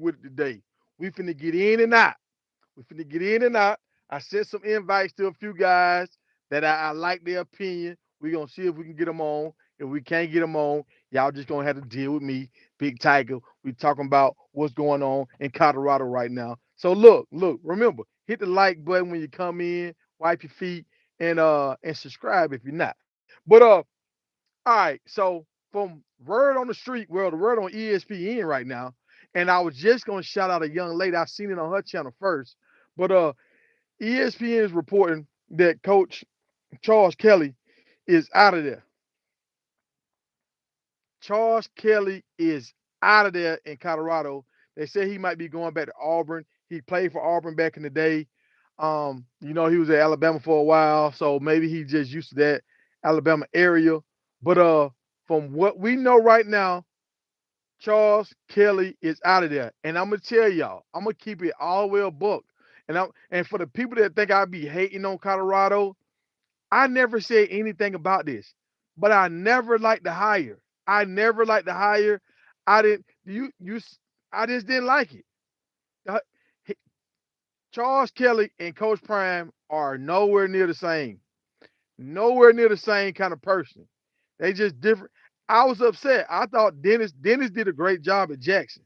with it today. We finna get in and out. We finna get in and out. I sent some invites to a few guys that I like their opinion. We're gonna see if we can get them on. If we can't get them on, y'all just gonna have to deal with me, Big Tiger. We talking about what's going on in Colorado right now. So look, remember, hit the like button when you come in, wipe your feet, and subscribe if you're not. But all right, so from word on the street, well, the word on ESPN right now, and I was just gonna shout out a young lady. I seen it on her channel first, but ESPN is reporting that Coach Charles Kelly is out of there. Charles Kelly is out of there in Colorado. They say he might be going back to Auburn. He played for Auburn back in the day. He was at Alabama for a while, so maybe he's just used to that Alabama area. But from what we know right now, Charles Kelly is out of there. And I'm gonna tell y'all, I'm gonna keep it all the way a book. And for the people that think I be hating on Colorado, I never said anything about this, but I never liked the hire. I never liked the hire. I didn't I just didn't like it. Uh, Charles Kelly and Coach Prime are nowhere near the same. Nowhere near the same kind of person. They just different. I was upset. I thought Dennis did a great job at Jackson.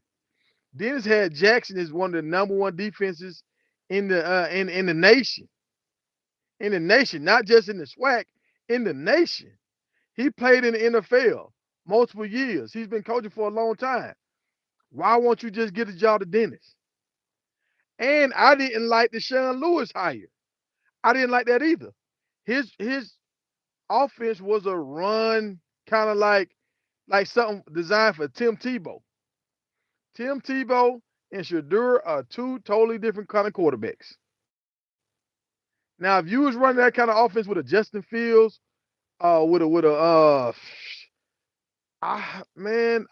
Dennis had Jackson as one of the number one defenses in the nation. In the nation, not just in the SWAC, in the nation. He played in the NFL multiple years. He's been coaching for a long time. Why won't you just get a job to Dennis? And I didn't like the Sean Lewis hire. I didn't like that either. His offense was a run, kind of like something designed for Tim Tebow. Tim Tebow and Shadur are two totally different kind of quarterbacks. Now, if you was running that kind of offense with a Justin Fields, man,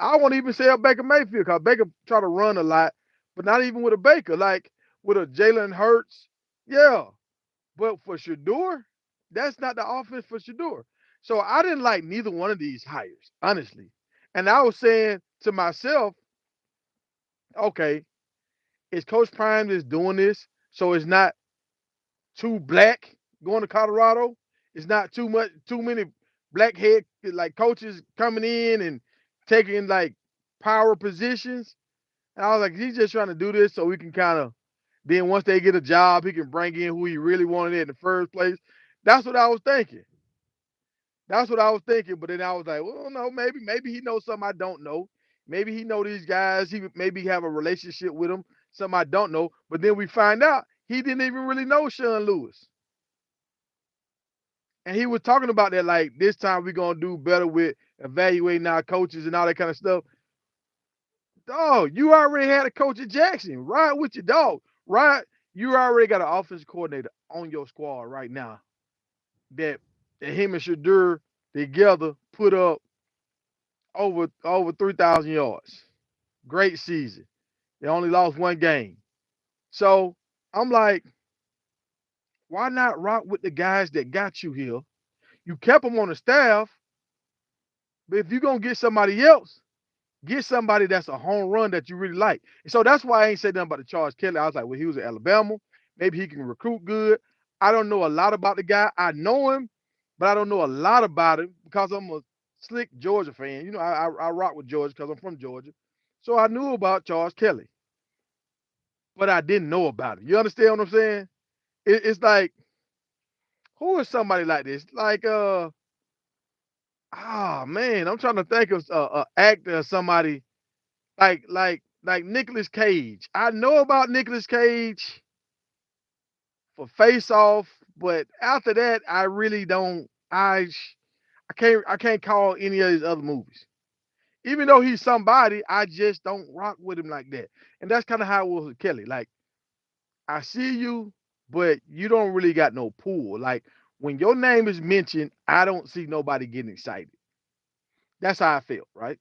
I won't even say a Baker Mayfield because Baker try to run a lot, but not even with a Baker, like with a Jalen Hurts. Yeah, but for Shador, that's not the offense for Shador. So I didn't like neither one of these hires, honestly. And I was saying to myself, okay, is Coach Prime just doing this so it's not too black going to Colorado? It's not too many black head like coaches coming in and taking like power positions. And I was like, he's just trying to do this so we can kind of then once they get a job, he can bring in who he really wanted in the first place. That's what I was thinking. That's what I was thinking. But then I was like, well, no, maybe he knows something I don't know. Maybe he know these guys. He maybe have a relationship with them. Something I don't know. But then we find out he didn't even really know Sean Lewis. And he was talking about that like this time we're gonna do better with evaluating our coaches and all that kind of stuff. Dog, you already had a coach at Jackson. Ride with your dog. Ride. You already got an offensive coordinator on your squad right now that, that him and Shadur together put up over 3,000 yards. Great season. They only lost one game. So I'm like, why not rock with the guys that got you here? You kept them on the staff, but if you're gonna get somebody else, get somebody that's a home run that you really like. And so that's why I ain't said nothing about the Charles Kelly. I was like, well, he was at Alabama. Maybe he can recruit good. I don't know a lot about the guy. I know him, but I don't know a lot about him because I'm a slick Georgia fan. I rock with Georgia because I'm from Georgia. So I knew about Charles Kelly, but I didn't know about it. You understand what I'm saying? It's like, who is somebody like this? Like, man, I'm trying to think of a actor or somebody like Nicolas Cage. I know about Nicolas Cage for Face Off, but after that, I really don't. I can't call any of his other movies. Even though he's somebody, I just don't rock with him like that. And that's kind of how it was with Kelly. Like I see you, but you don't really got no pull. Like when your name is mentioned, I don't see nobody getting excited. That's how I felt, right?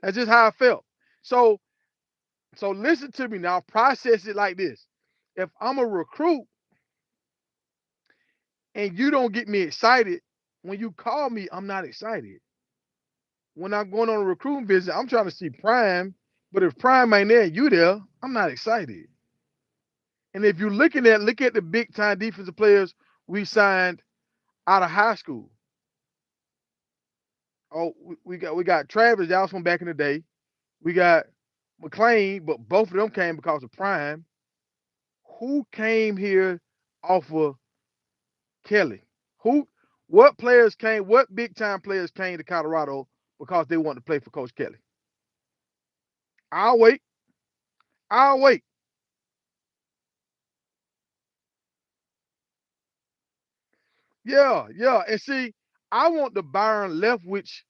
That's just how I felt. So so listen to me now. Process it like this. If I'm a recruit and you don't get me excited, when you call me, I'm not excited. When I'm going on a recruiting visit, I'm trying to see Prime But if Prime ain't there and you there, I'm not excited. And if you're look at the big time defensive players we signed out of high school. Oh, we got Travis, that was from back in the day. We got McLean, but both of them came because of Prime. Who came here off of Kelly? Who what players came, what big time players came to Colorado because they wanted to play for Coach Kelly? I'll wait. I'll wait. Yeah, yeah. And see, I want the Byron Leftwich.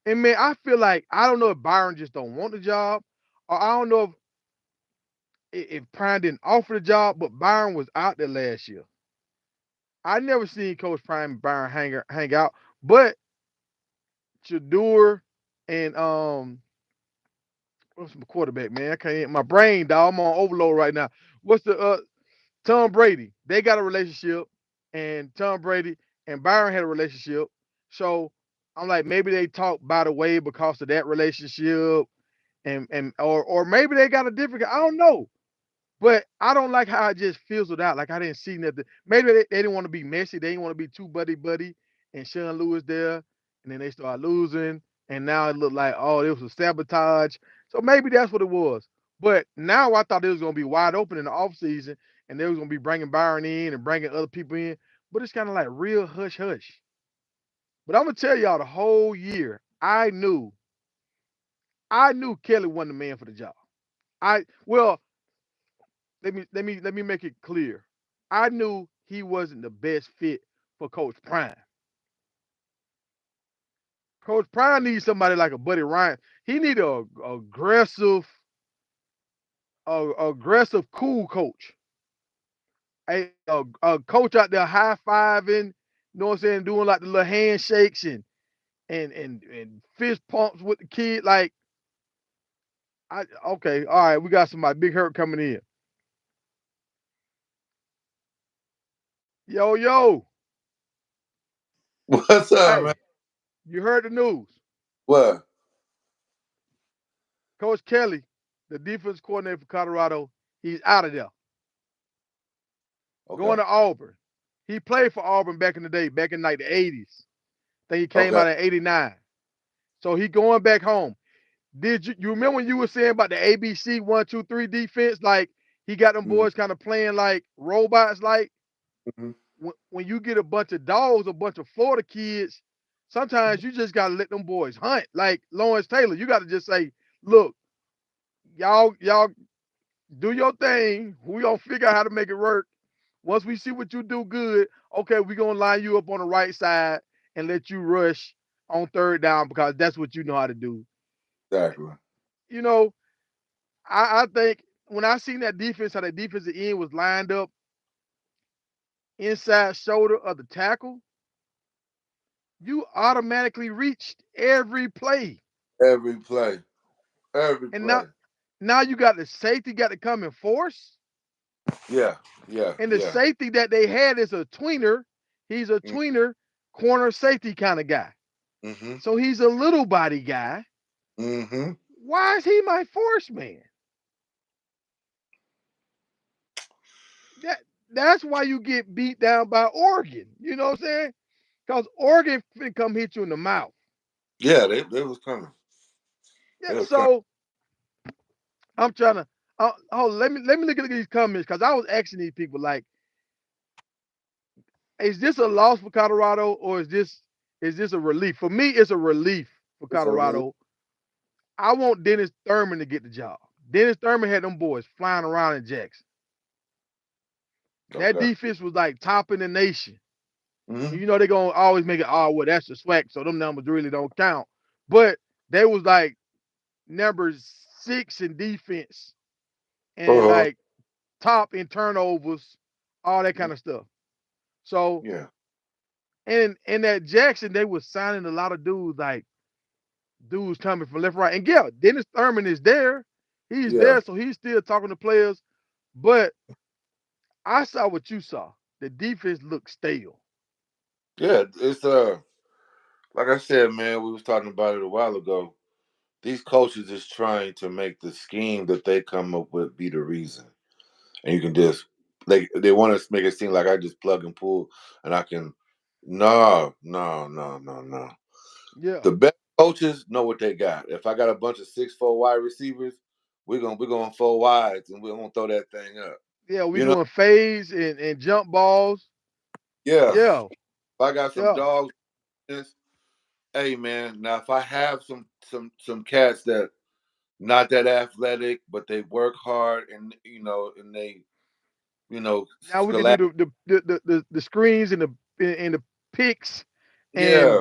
And man, I feel like I don't know if Byron just don't want the job, or I don't know if Prime didn't offer the job, but Byron was out there last year. I never seen Coach Prime and Byron hang out, but Shador and what's my quarterback, man? I can't my brain, dog. I'm on overload right now. What's the Tom Brady? They got a relationship, and Tom Brady and Byron had a relationship. So I'm like, maybe they talk by the way because of that relationship, and or maybe they got a different. I don't know. But I don't like how it just fizzled out. Like I didn't see nothing. Maybe they didn't want to be messy. They didn't want to be too buddy buddy. And Sean Lewis there, and then they started losing, and now it looked like it was a sabotage. So maybe that's what it was. But now I thought it was gonna be wide open in the offseason, and they was gonna be bringing Byron in and bringing other people in. But it's kind of like real hush hush. But I'm gonna tell y'all the whole year I knew Kelly wasn't the man for the job. Well, let me make it clear. I knew he wasn't the best fit for Coach Prime. Coach Prime needs somebody like a Buddy Ryan. He need a aggressive, cool coach. A coach out there high fiving, you know what I'm saying, doing like the little handshakes and fist pumps with the kid. Like, okay, all right, we got somebody big hurt coming in. Yo, yo, What's up, man? hey, you heard the news. What? Coach Kelly, the defense coordinator for Colorado, he's out of there, going Okay. to Auburn. He played for Auburn back in the day, back in like the 80s. Then he came Okay. out in 89. So he going back home. Did you remember when you were saying about the ABC 1-2-3 defense? Like he got them Mm-hmm. boys kind of playing like robots. Like Mm-hmm. when you get a bunch of dogs, a bunch of Florida kids, sometimes you just gotta let them boys hunt. Like Lawrence Taylor, you gotta just say, look, y'all do your thing. We gonna figure out how to make it work. Once we see what you do good, okay, we gonna line you up on the right side and let you rush on third down because that's what you know how to do. Exactly. You know, I think when I seen that defense, how that defensive end was lined up inside shoulder of the tackle, you automatically reached every play. Every play. Every And play. now you got the safety got to come and force. Yeah. Yeah. And the Yeah. safety that they had is a tweener. He's a tweener corner safety kind of guy. Mm-hmm. So he's a little body guy. Mm-hmm. Why is he my force man? That that's why you get beat down by Oregon. You know what I'm saying? Because Oregon finna come hit you in the mouth. Yeah, they was coming. They Yeah. was coming. So I'm trying to. Let me look at these comments because I was asking these people like, is this a loss for Colorado or is this a relief? For me, it's a relief for It's a relief. Colorado. I want Dennis Thurman to get the job. Dennis Thurman had them boys flying around in Jackson. That Okay. defense was like top in the nation. Mm-hmm. You know they're gonna always make it, oh well, that's the swag, so them numbers really don't count. But they was like number 6 in defense and Uh-huh. like top in turnovers, all that kind of stuff. So Yeah. and in that Jackson, they was signing a lot of dudes like dudes coming from left, right. And yeah, Dennis Thurman is there. He's Yeah. there, so he's still talking to players. But I saw what you saw. The defense looked stale. Yeah. It's like I said, man, we was talking about it a while ago. these coaches is trying to make the scheme that they come up with be the reason, and you can just they want to make it seem like I just plug and pull, and I can. No, no, no, no, no. Yeah. The best coaches know what they got. If I got a bunch of 6'4" wide receivers, we're gonna four wides and we're gonna throw that thing up. Yeah, we You know, doing fades and jump balls. yeah. Yeah, If I got some yeah. dogs, hey man. Now if I have some cats that not that athletic, but they work hard and and they Now we can do scholastic. the screens and the picks Yeah, and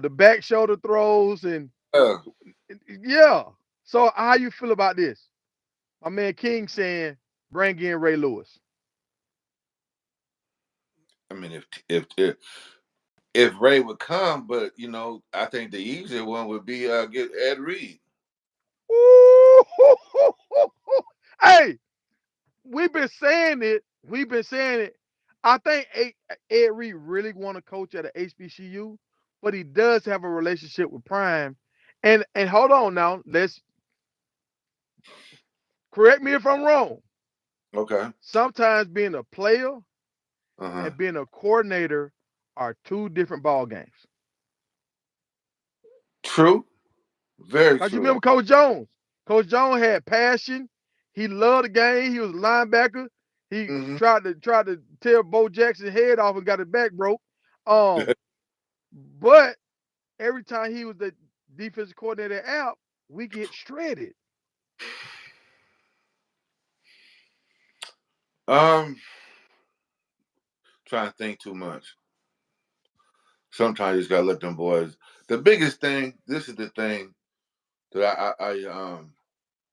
the back shoulder throws and yeah. yeah. So how you feel about this? My man King saying bring in Ray Lewis. I mean, if Ray would come, but I think the easier one would be get Ed Reed. Ooh, hey, we've been saying it. We've been saying it. I think Ed Reed really want to coach at a HBCU, but he does have a relationship with Prime. And hold on now, let's correct me if I'm wrong. Okay. Sometimes being a player Uh huh. and being a coordinator are two different ball games. True. Very Cause you true. remember Coach Jones. Coach Jones had passion. He loved the game. He was a linebacker. He Mm-hmm. tried to tear Bo Jackson's head off and got his back broke. Um, but every time he was the defensive coordinator out, we get shredded. um, Trying to think too much. Sometimes you just gotta let them boys. The biggest thing. This is the thing that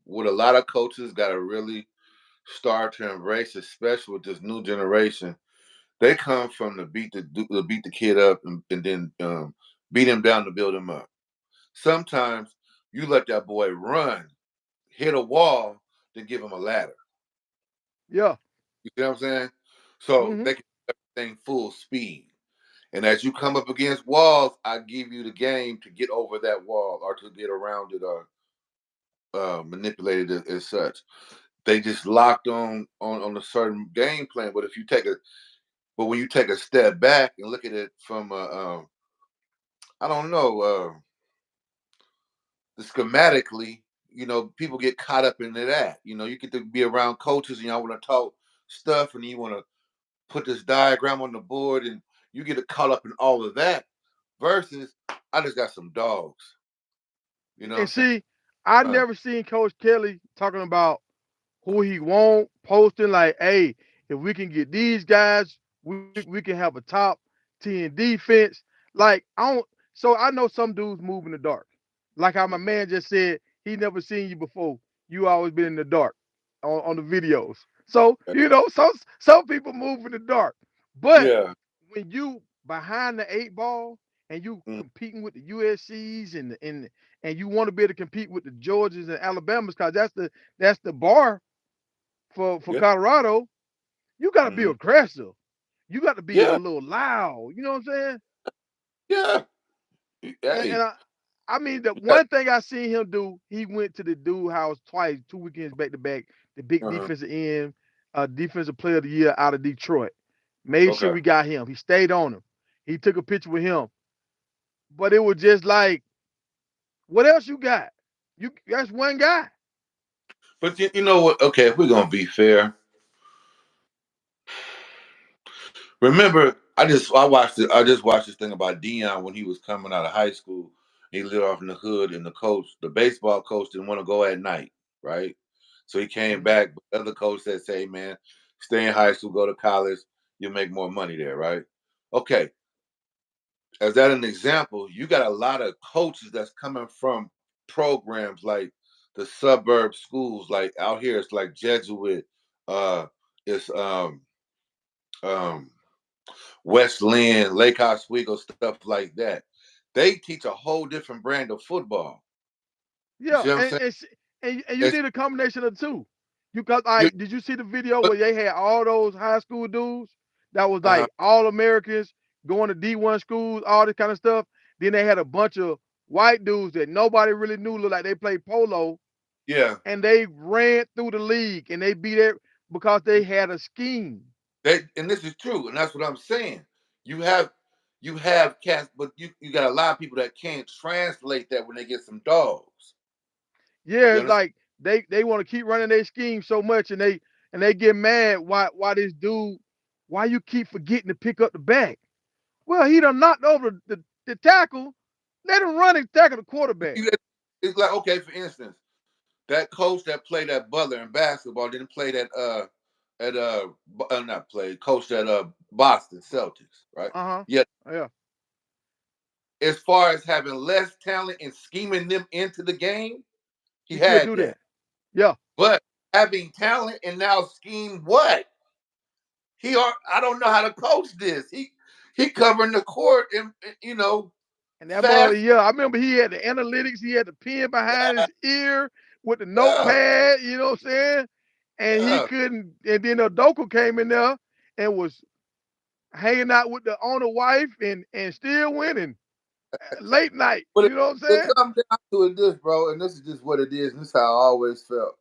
what a lot of coaches gotta really start to embrace, especially with this new generation. They come from beat the kid up and then beat him down to build him up. Sometimes you let that boy run, hit a wall, then give him a ladder. Yeah. You see what I'm saying? So Hmm. they can do everything full speed. And as you come up against walls, I give you the game to get over that wall or to get around it or manipulate it as such. They just locked on a certain game plan. But when you take a step back and look at it from I don't know, schematically, people get caught up into that. You get to be around coaches and y'all want to talk stuff and you want to put this diagram on the board and you get caught up in all of that versus I just got some dogs. You know what And I'm saying? see, I Uh, never seen Coach Kelly talking about who he want, posting like, hey, if we can get these guys, we can have a top 10 defense. Like, I don't, so I know some dudes move in the dark. Like how my man just said, he never seen you before. You always been in the dark on the videos. So, some people move in the dark. But yeah. when you behind the eight ball and you Mm, competing with the USC's and you want to be able to compete with the Georgias and Alabamas, because that's the bar for yeah. Colorado, you got to be Hmm. aggressive. You got to be a Yeah. little loud. You know what I'm saying? Yeah. And, Hey. and I mean, the Yeah. one thing I seen him do, he went to the dude house twice, 2 weekends back to back. The big Uh-huh. defensive end, defensive player of the year out of Detroit. Made sure Okay. we got him. He stayed on him. He took a picture with him. But it was just like, what else you got? That's one guy. But you know what? Okay, if we're gonna be fair, remember I just watched this thing about Dion when he was coming out of high school. He lived off in the hood, and the baseball coach didn't want to go at night, right? So he came Mhm. back. But the other coach said, "Say, man, stay in high school, go to college, you'll make more money there, right?" Okay, as that an example, you got a lot of coaches that's coming from programs like the suburb schools, like out here, it's like Jesuit, it's um West Lynn, Lake Oswego, stuff like that. They teach a whole different brand of football. You Yeah, see what I'm and saying? and you It's need a combination of the two. You got you, like, did you see the video but, where they had all those high school dudes that was uh, like all Americans going to D1 schools, all this kind of stuff? Then they had a bunch of white dudes that nobody really knew look like they played polo, Yeah, and they ran through the league and they beat it because they had a scheme. and this is true, and that's what I'm saying. You have you have cats, but you got a lot of people that can't translate that when they get some dogs. Yeah, You it's understand? like they want to keep running their scheme so much, and they get mad why this dude, why you keep forgetting to pick up the back. Well, he done knocked over the tackle. Let him run and tackle the quarterback. It's like, okay, for instance, that coach that played at Butler in basketball didn't play that at not play coach at Boston Celtics, right? Uh huh. Yet, Yeah, as far as having less talent and scheming them into the game, he he could had do that. that. Yeah, But having talent and now scheme what? I don't know how to coach this. He covering the court and and that mother, fast. yeah, I remember he had the analytics. He had the pen behind Yeah, his ear with the yeah, notepad. You know what I'm saying? And he yeah. couldn't. And then Odoka came in there and was hanging out with the owner wife and still winning late night. But You know what I'm it saying? comes down to it, this, bro, and this is just what it is. And this is how I always felt.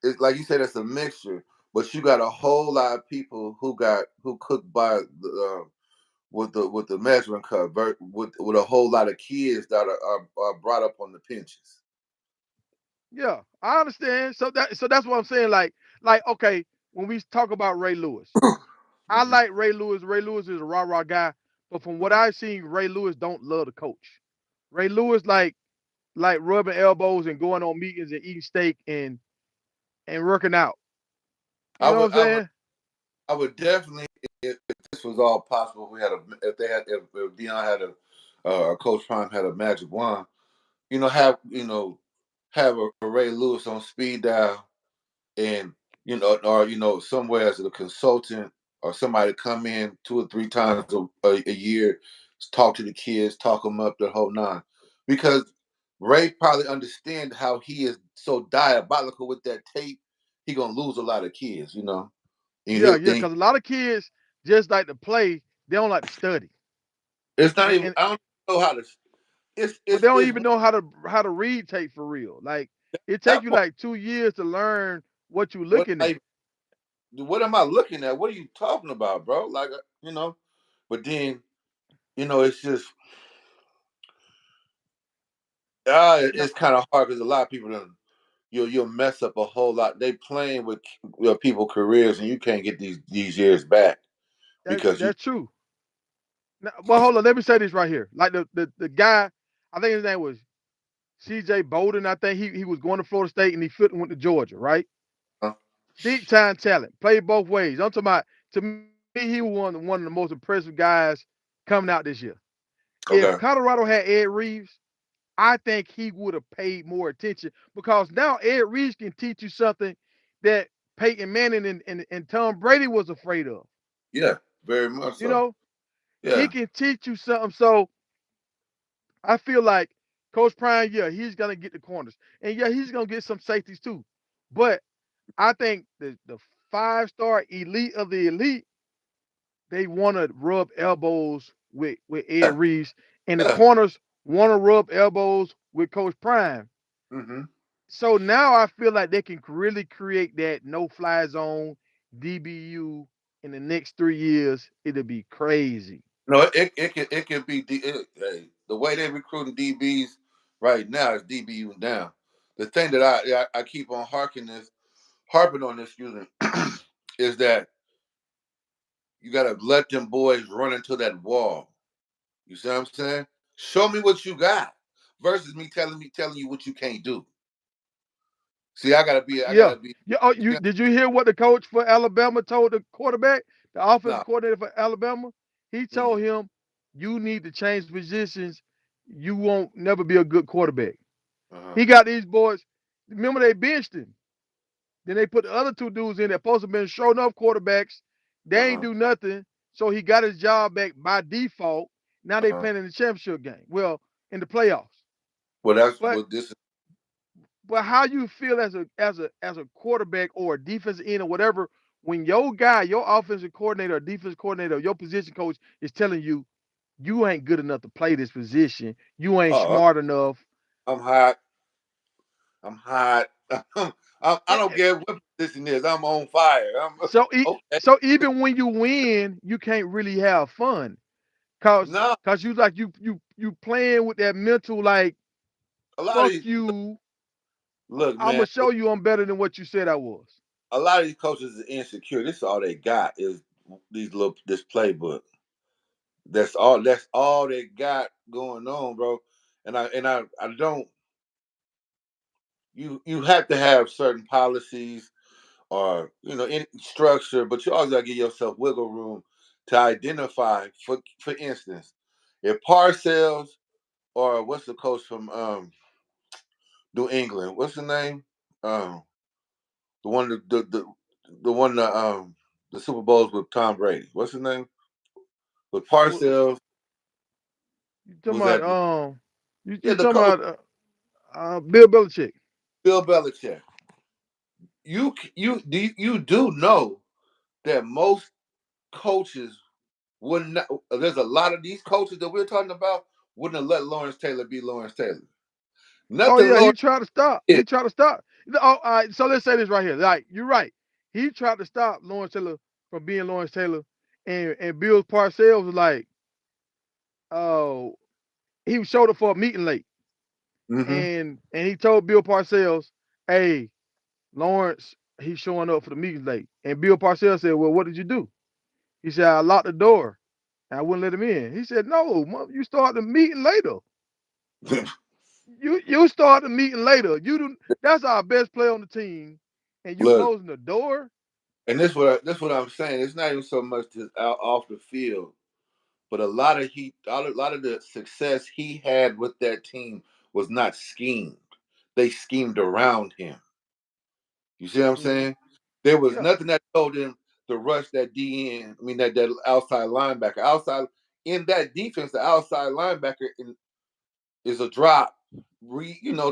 It's like you said, it's a mixture, but you got a whole lot of people who cook by with the measuring cup, with a whole lot of kids that are brought up on the pinches. Yeah, I understand. So that's what I'm saying. Like okay, when we talk about Ray Lewis, I Hmm. like Ray Lewis. Ray Lewis is a rah rah guy, but from what I've seen, Ray Lewis don't love the coach. Ray Lewis like rubbing elbows and going on meetings and eating steak and working out. You I know what would I'm I would saying? I would definitely, if this was all possible, if we had a if they had if Dion had Coach Prime had a magic wand, have a Ray Lewis on speed dial, and or somewhere as a consultant or somebody come in 2 or 3 times a year, talk to the kids, talk them up the whole nine, because Ray probably understand how he is so diabolical with that tape. He gonna lose a lot of kids, and Yeah, yeah. Because a lot of kids just like to play. They don't like to study, it's not even. and I don't know how to. It's but it's they don't it's even know how to read tape for real. Like it take that you part. like 2 years to learn what you're What looking am at. what am I looking at? What are you talking about, bro? Like but then it's just No, it's kind of hard because a lot of people don't. You'll mess up a whole lot. They playing with people careers, and you can't get these years back because you. that's true. Now, but hold on, let me say this right here. Like the guy, I think his name was C.J. Bolden. I think he was going to Florida State and he flipped and went to Georgia, right? Huh? Big time talent, played both ways. I'm talking about to me, he was one of the most impressive guys coming out this year. If Okay. Colorado had Ed Reeves, I think he would have paid more attention because now Ed Reeves can teach you something that Peyton Manning and Tom Brady was afraid of. Yeah. Very much You so. know, he Yeah. can teach you something. So I feel like Coach Prime, yeah, he's gonna get the corners, and yeah, he's gonna get some safeties too. But I think the 5 star elite of the elite, they want to rub elbows with Ed Yeah. Reeves, and the Yeah. corners want to rub elbows with Coach Prime. Mm-hmm. So now I feel like they can really create that no fly zone DBU in the next 3 years. It'll be crazy. No, it can be hey, the way they recruiting DBs right now is DBU down. The thing that I keep on harping on this, excuse me, is that you got to let them boys run into that wall. You see what I'm saying? Show me what you got versus me telling you what you can't do. See, I Yeah. gotta be. Yeah. Oh, You you see, did you hear what the coach for Alabama told the quarterback, the offensive no, coordinator for Alabama? He mm, told him, "You need to change positions. You won't never be a good quarterback." uh-huh, He got these boys. Remember they benched him. Then they put the other 2 dudes in that supposed to have been showing enough quarterbacks. They ain't uh-huh, do nothing. So he got his job back by default. Now they uh-huh. playing in the championship game. Well, in the playoffs. Well, that's But what this is. but how you feel as a quarterback or a defensive end or whatever when your guy, your offensive coordinator or defensive coordinator, or your position coach is telling you you ain't good enough to play this position. You ain't Oh, smart enough. I'm hot. I'm hot. I Eh, don't eh, care what position is. I'm on fire. I'm So okay. so even when you win, you can't really have fun. Cause No, cause you like you playing with that mental like a lot of fuck these, you. look, I'm gonna man. show you I'm better than what you said I was. A lot of these coaches is insecure. This is all they got is this playbook. That's all they got going on, bro. And I don't. You have to have certain policies or any structure, but you always gotta give yourself wiggle room to identify. For instance, if Parcells or what's the coach from New England? What's the name? Um, the one the one the Super Bowls with Tom Brady. What's his name? But What, Parcells you talking was about at you the talking coach about Bill Belichick. Bill Belichick. You do know that most coaches wouldn't. There's a lot of these coaches that we're talking about wouldn't have let Lawrence Taylor be Lawrence Taylor. Oh Nothing yeah, he Lawrence tried to stop. did. He tried to stop. Oh, all right, so let's say this right here. Like you're right. He tried to stop Lawrence Taylor from being Lawrence Taylor, and Bill Parcells was like, oh, he showed up for a meeting late, Mm-hmm. and he told Bill Parcells, hey, Lawrence, he's showing up for the meeting late, and Bill Parcells said, well, what did you do? He said, I locked the door. And I wouldn't let him in. He said, no, you start the meeting later. You start the meeting later. You do. That's our best player on the team, and you Look, closing the door. and this what I'm saying. It's not even so much just out off the field, but a lot of the success he had with that team was not schemed. They schemed around him. You see what I'm Hmm. saying? There was Yeah, nothing that told him to rush that DN. I mean that outside linebacker. Outside in that defense, the outside linebacker is a drop.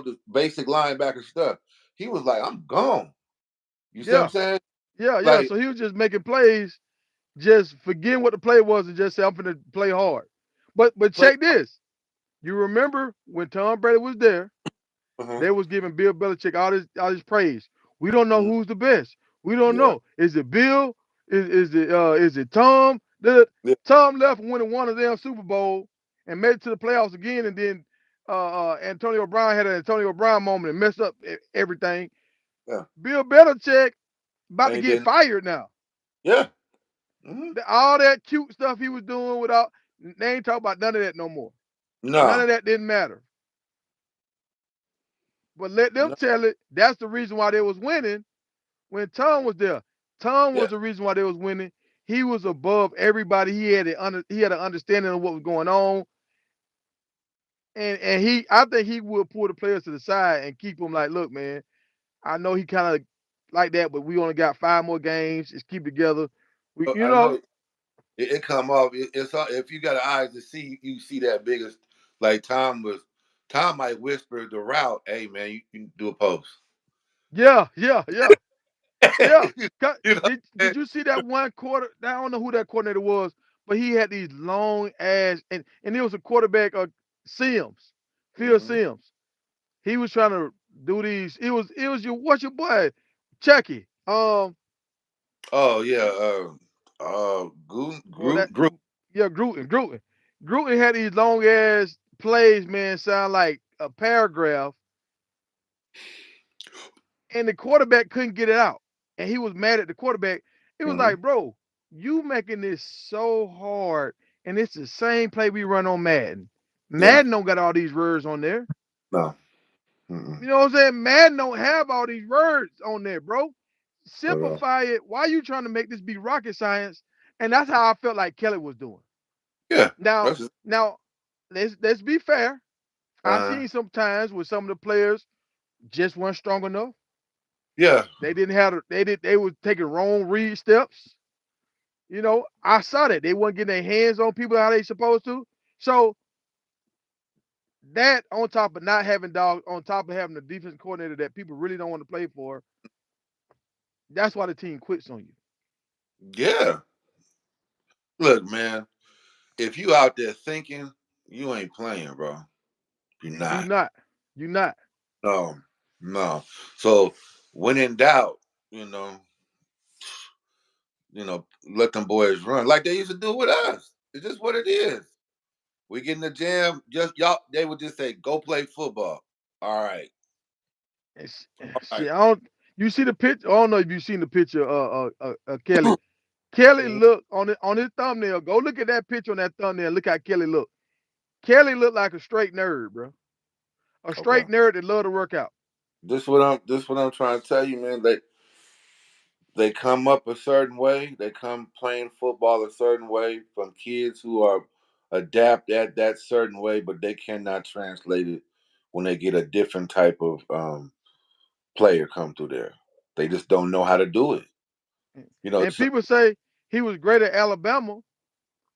The basic linebacker stuff. He was like, I'm gone. You see what I'm yeah, saying? yeah. Like So he was just making plays, just forgetting what the play was, and just say, "I'm gonna play hard." But play. check this. You remember when Tom Brady was there? Uh-huh. They was giving Bill Belichick all this praise. We don't know Mhm. who's the best. We don't Yeah. know. Is it Bill? Is it Tom? Yeah. Tom left and went and won a damn Super Bowl and made it to the playoffs again, and then Antonio Brown had an Antonio Brown moment and messed up everything. Yeah. Bill Belichick about to And get then fired now. yeah. Hmm. All that cute stuff he was doing without they ain't talking about none of that no more. None of No. that didn't matter. But let them No. tell it. That's the reason why they was winning when Tom was there. Tom Yeah. was the reason why they was winning. He was above everybody. He had an understanding of what was going on, and I think he would pull the players to the side and keep them like, look, man, I know he kind of like that, but we only got 5 more games. Just keep together. We, you I know know, it come off. It's if you got eyes to see, you see that biggest. Like Tom was. Tom might whisper the route. Hey man, you can do a post. yeah, yeah, yeah, yeah. you know. Did you see that one quarter? I don't know who that coordinator was, but he had these long ass and it was a quarterback Sims, Phil Mm-hmm. Sims. He was trying to do these. It was your what's your boy, Chucky. Oh yeah. Boy that Groot. yeah Gruden had these long ass plays, man. Sound like a paragraph, and the quarterback couldn't get it out, and he was mad at the quarterback. It was Mm-hmm. like, bro, you making this so hard, and it's the same play we run on Madden. Yeah. Madden don't got all these words on there. No. Mm-mm. You know what I'm saying? Madden don't have all these words on there, bro. At all. Simplify it. Why are you trying to make this be rocket science? And that's how I felt like Kelly was doing. Yeah. Now, That's now, let's be fair. I uh seen some times where some of the players just weren't strong enough. yeah. They didn't have they were taking wrong read steps. I saw that. They weren't getting their hands on people how they supposed to. So that on top of not having dog, on top of having a defense coordinator that people really don't want to play for, that's why the team quits on you. Yeah. Look, man. if you out there thinking, you ain't playing, bro. You're You not. not. You not. No, no. So when in doubt, you know, let them boys run like they used to do with us. It's just what it is. We get in the gym, just y'all. They would just say, "Go play football." All right, It's, all right. shit, I don't. You see the picture? I don't know if you've seen the picture. Kelly. Kelly Mhm. look on his thumbnail. Go look at that picture on that thumbnail. Look how Kelly look. Kelly looked like a straight nerd, bro. A Okay. straight nerd that love to work out. This what I'm trying to tell you, man. They come up a certain way. They come playing football a certain way from kids who are adapt at that certain way, but they cannot translate it when they get a different type of player come through there. They just don't know how to do it. You know, And people say he was great at Alabama,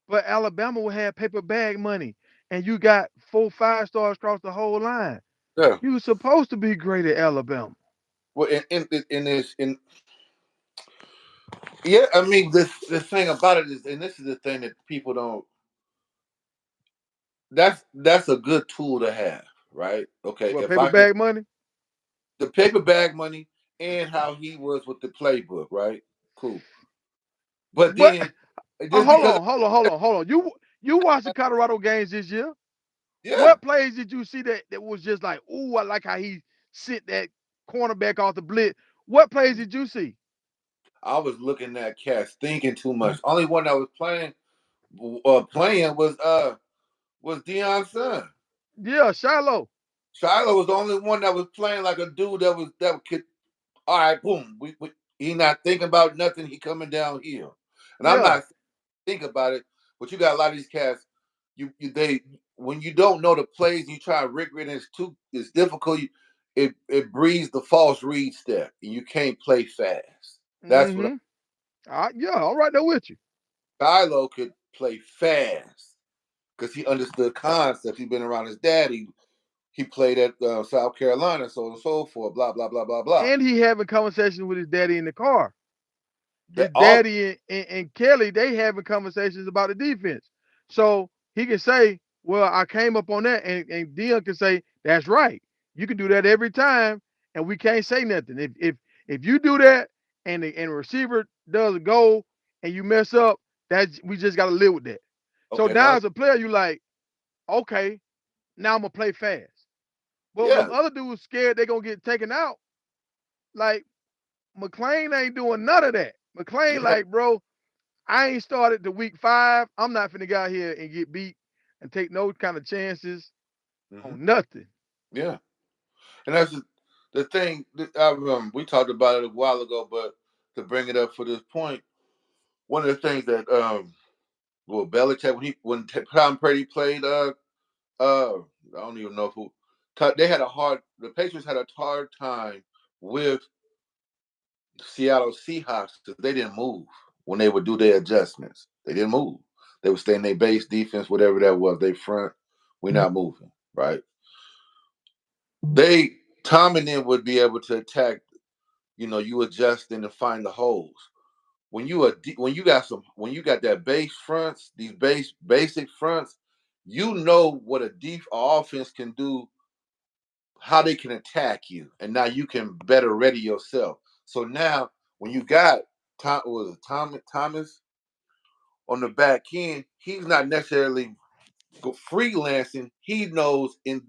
but Alabama would have paper bag money, and you got 4 5 stars across the whole line. yeah. You were supposed to be great at Alabama. Well, in this, in yeah, I mean, the thing about it is, and this is the thing that people don't. That's a good tool to have, right? Okay, Well, if paper I can bag money. the paper bag money and how he was with the playbook, right? Cool. But What? then Oh, just because, hold on. You watched the Colorado games this year. yeah, What plays did you see that was just like, ooh, I like how he sent that cornerback off the blitz? What plays did you see? I was looking at cats thinking too much. Only one that was playing was Dion's son. Yeah, Shiloh. Shiloh was the only one that was playing like a dude that could. All right, boom. He not thinking about nothing. He coming downhill, and I'm Yeah. not think about it. But you got a lot of these cats. They when you don't know the plays, you try to rig it. It's difficult. It breeds the false read step, and you can't play fast. That's what Mm-hmm. Yeah, all right there with you. Kylo could play fast because he understood concepts. He's been around his daddy. He played at South Carolina, so on and so forth. Blah blah blah blah blah. And he having conversations with his daddy in the car. His All daddy and Kelly, they having conversations about the defense. So he can say, well, I came up on that, and Dion can say, that's right. You can do that every time, and we can't say nothing. If you do that and the receiver does a goal and you mess up, that's we just gotta live with that. So okay. now Now, as a player, you like, okay, now I'm gonna play fast. But when yeah, them other dudes scared they're gonna get taken out, like McLean ain't doing none of that. McLean, yeah, like, bro, I ain't started to week 5. I'm not finna get out here and get beat and take no kind of chances hmm on nothing. yeah. And that's the thing. We talked about it a while ago, but to bring it up for this point, one of the things that well, Belichick when Tom Brady played I don't even know who they had a hard the Patriots had a hard time with Seattle Seahawks because they didn't move when they would do their adjustments. They didn't move. They would stay in their base defense, whatever that was. They front, we're not moving, right? They Tom and them would be able to attack. You adjusting and find the holes. When you got that base fronts, these basic fronts, you know what a deep offense can do, how they can attack you, and now you can better ready yourself. So now when you got Thomas on the back end, he's not necessarily freelancing. He knows in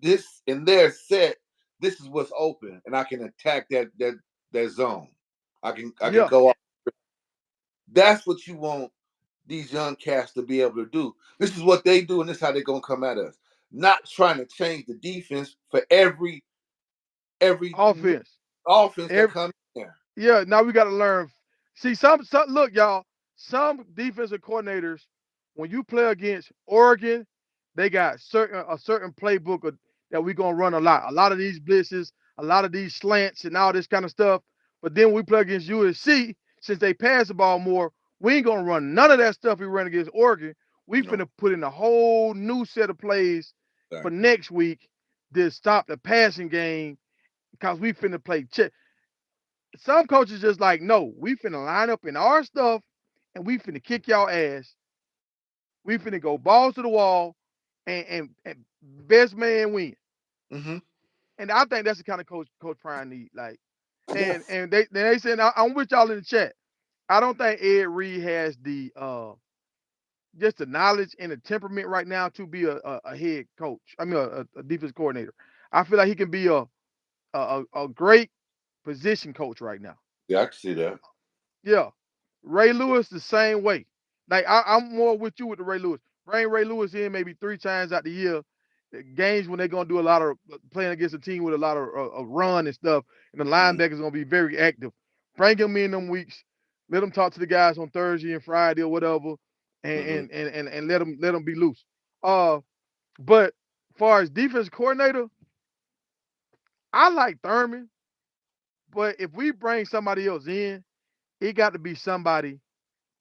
their set, this is what's open, and I can attack that zone. I can Yeah, go off. That's what you want these young cats to be able to do. This is what they do, and this is how they're gonna come at us. Not trying to change the defense for every new offense. offense that Every, comes in there. yeah, now we got to learn. See, some look, y'all. Some defensive coordinators, when you play against Oregon, they got certain playbook that we gonna run a lot. A lot of these blitzes, a lot of these slants, and all this kind of stuff. But then we play against USC, since they pass the ball more, we ain't gonna run none of that stuff we run against Oregon. We No, finna put in a whole new set of plays for exactly. next week to stop the passing game because we finna play check. Some coaches just like, no, we finna line up in our stuff and we finna kick y'all ass We finna go balls to the wall, and best man win. Mm-hmm. And I think that's the kind of Coach Prime need. Like, Yeah. and they said I'm with y'all in the chat. I don't think Ed Reed has the just the knowledge and the temperament right now to be a head coach. I mean, a defense coordinator. I feel like he can be a great position coach right now. Yeah, I can see that. Yeah. Ray Lewis the same way. Like I'm more with you with the Ray Lewis. Bring Ray Lewis in maybe 3 times out the year. Games when they're gonna do a lot of playing against a team with a lot of run and stuff, and the Mm-hmm. linebackers gonna be very active. Bring him in them weeks. Let them talk to the guys on Thursday and Friday or whatever, and Mm-hmm. and let them be loose. Uh, but far as defense coordinator, I like Thurman, but if we bring somebody else in, it got to be somebody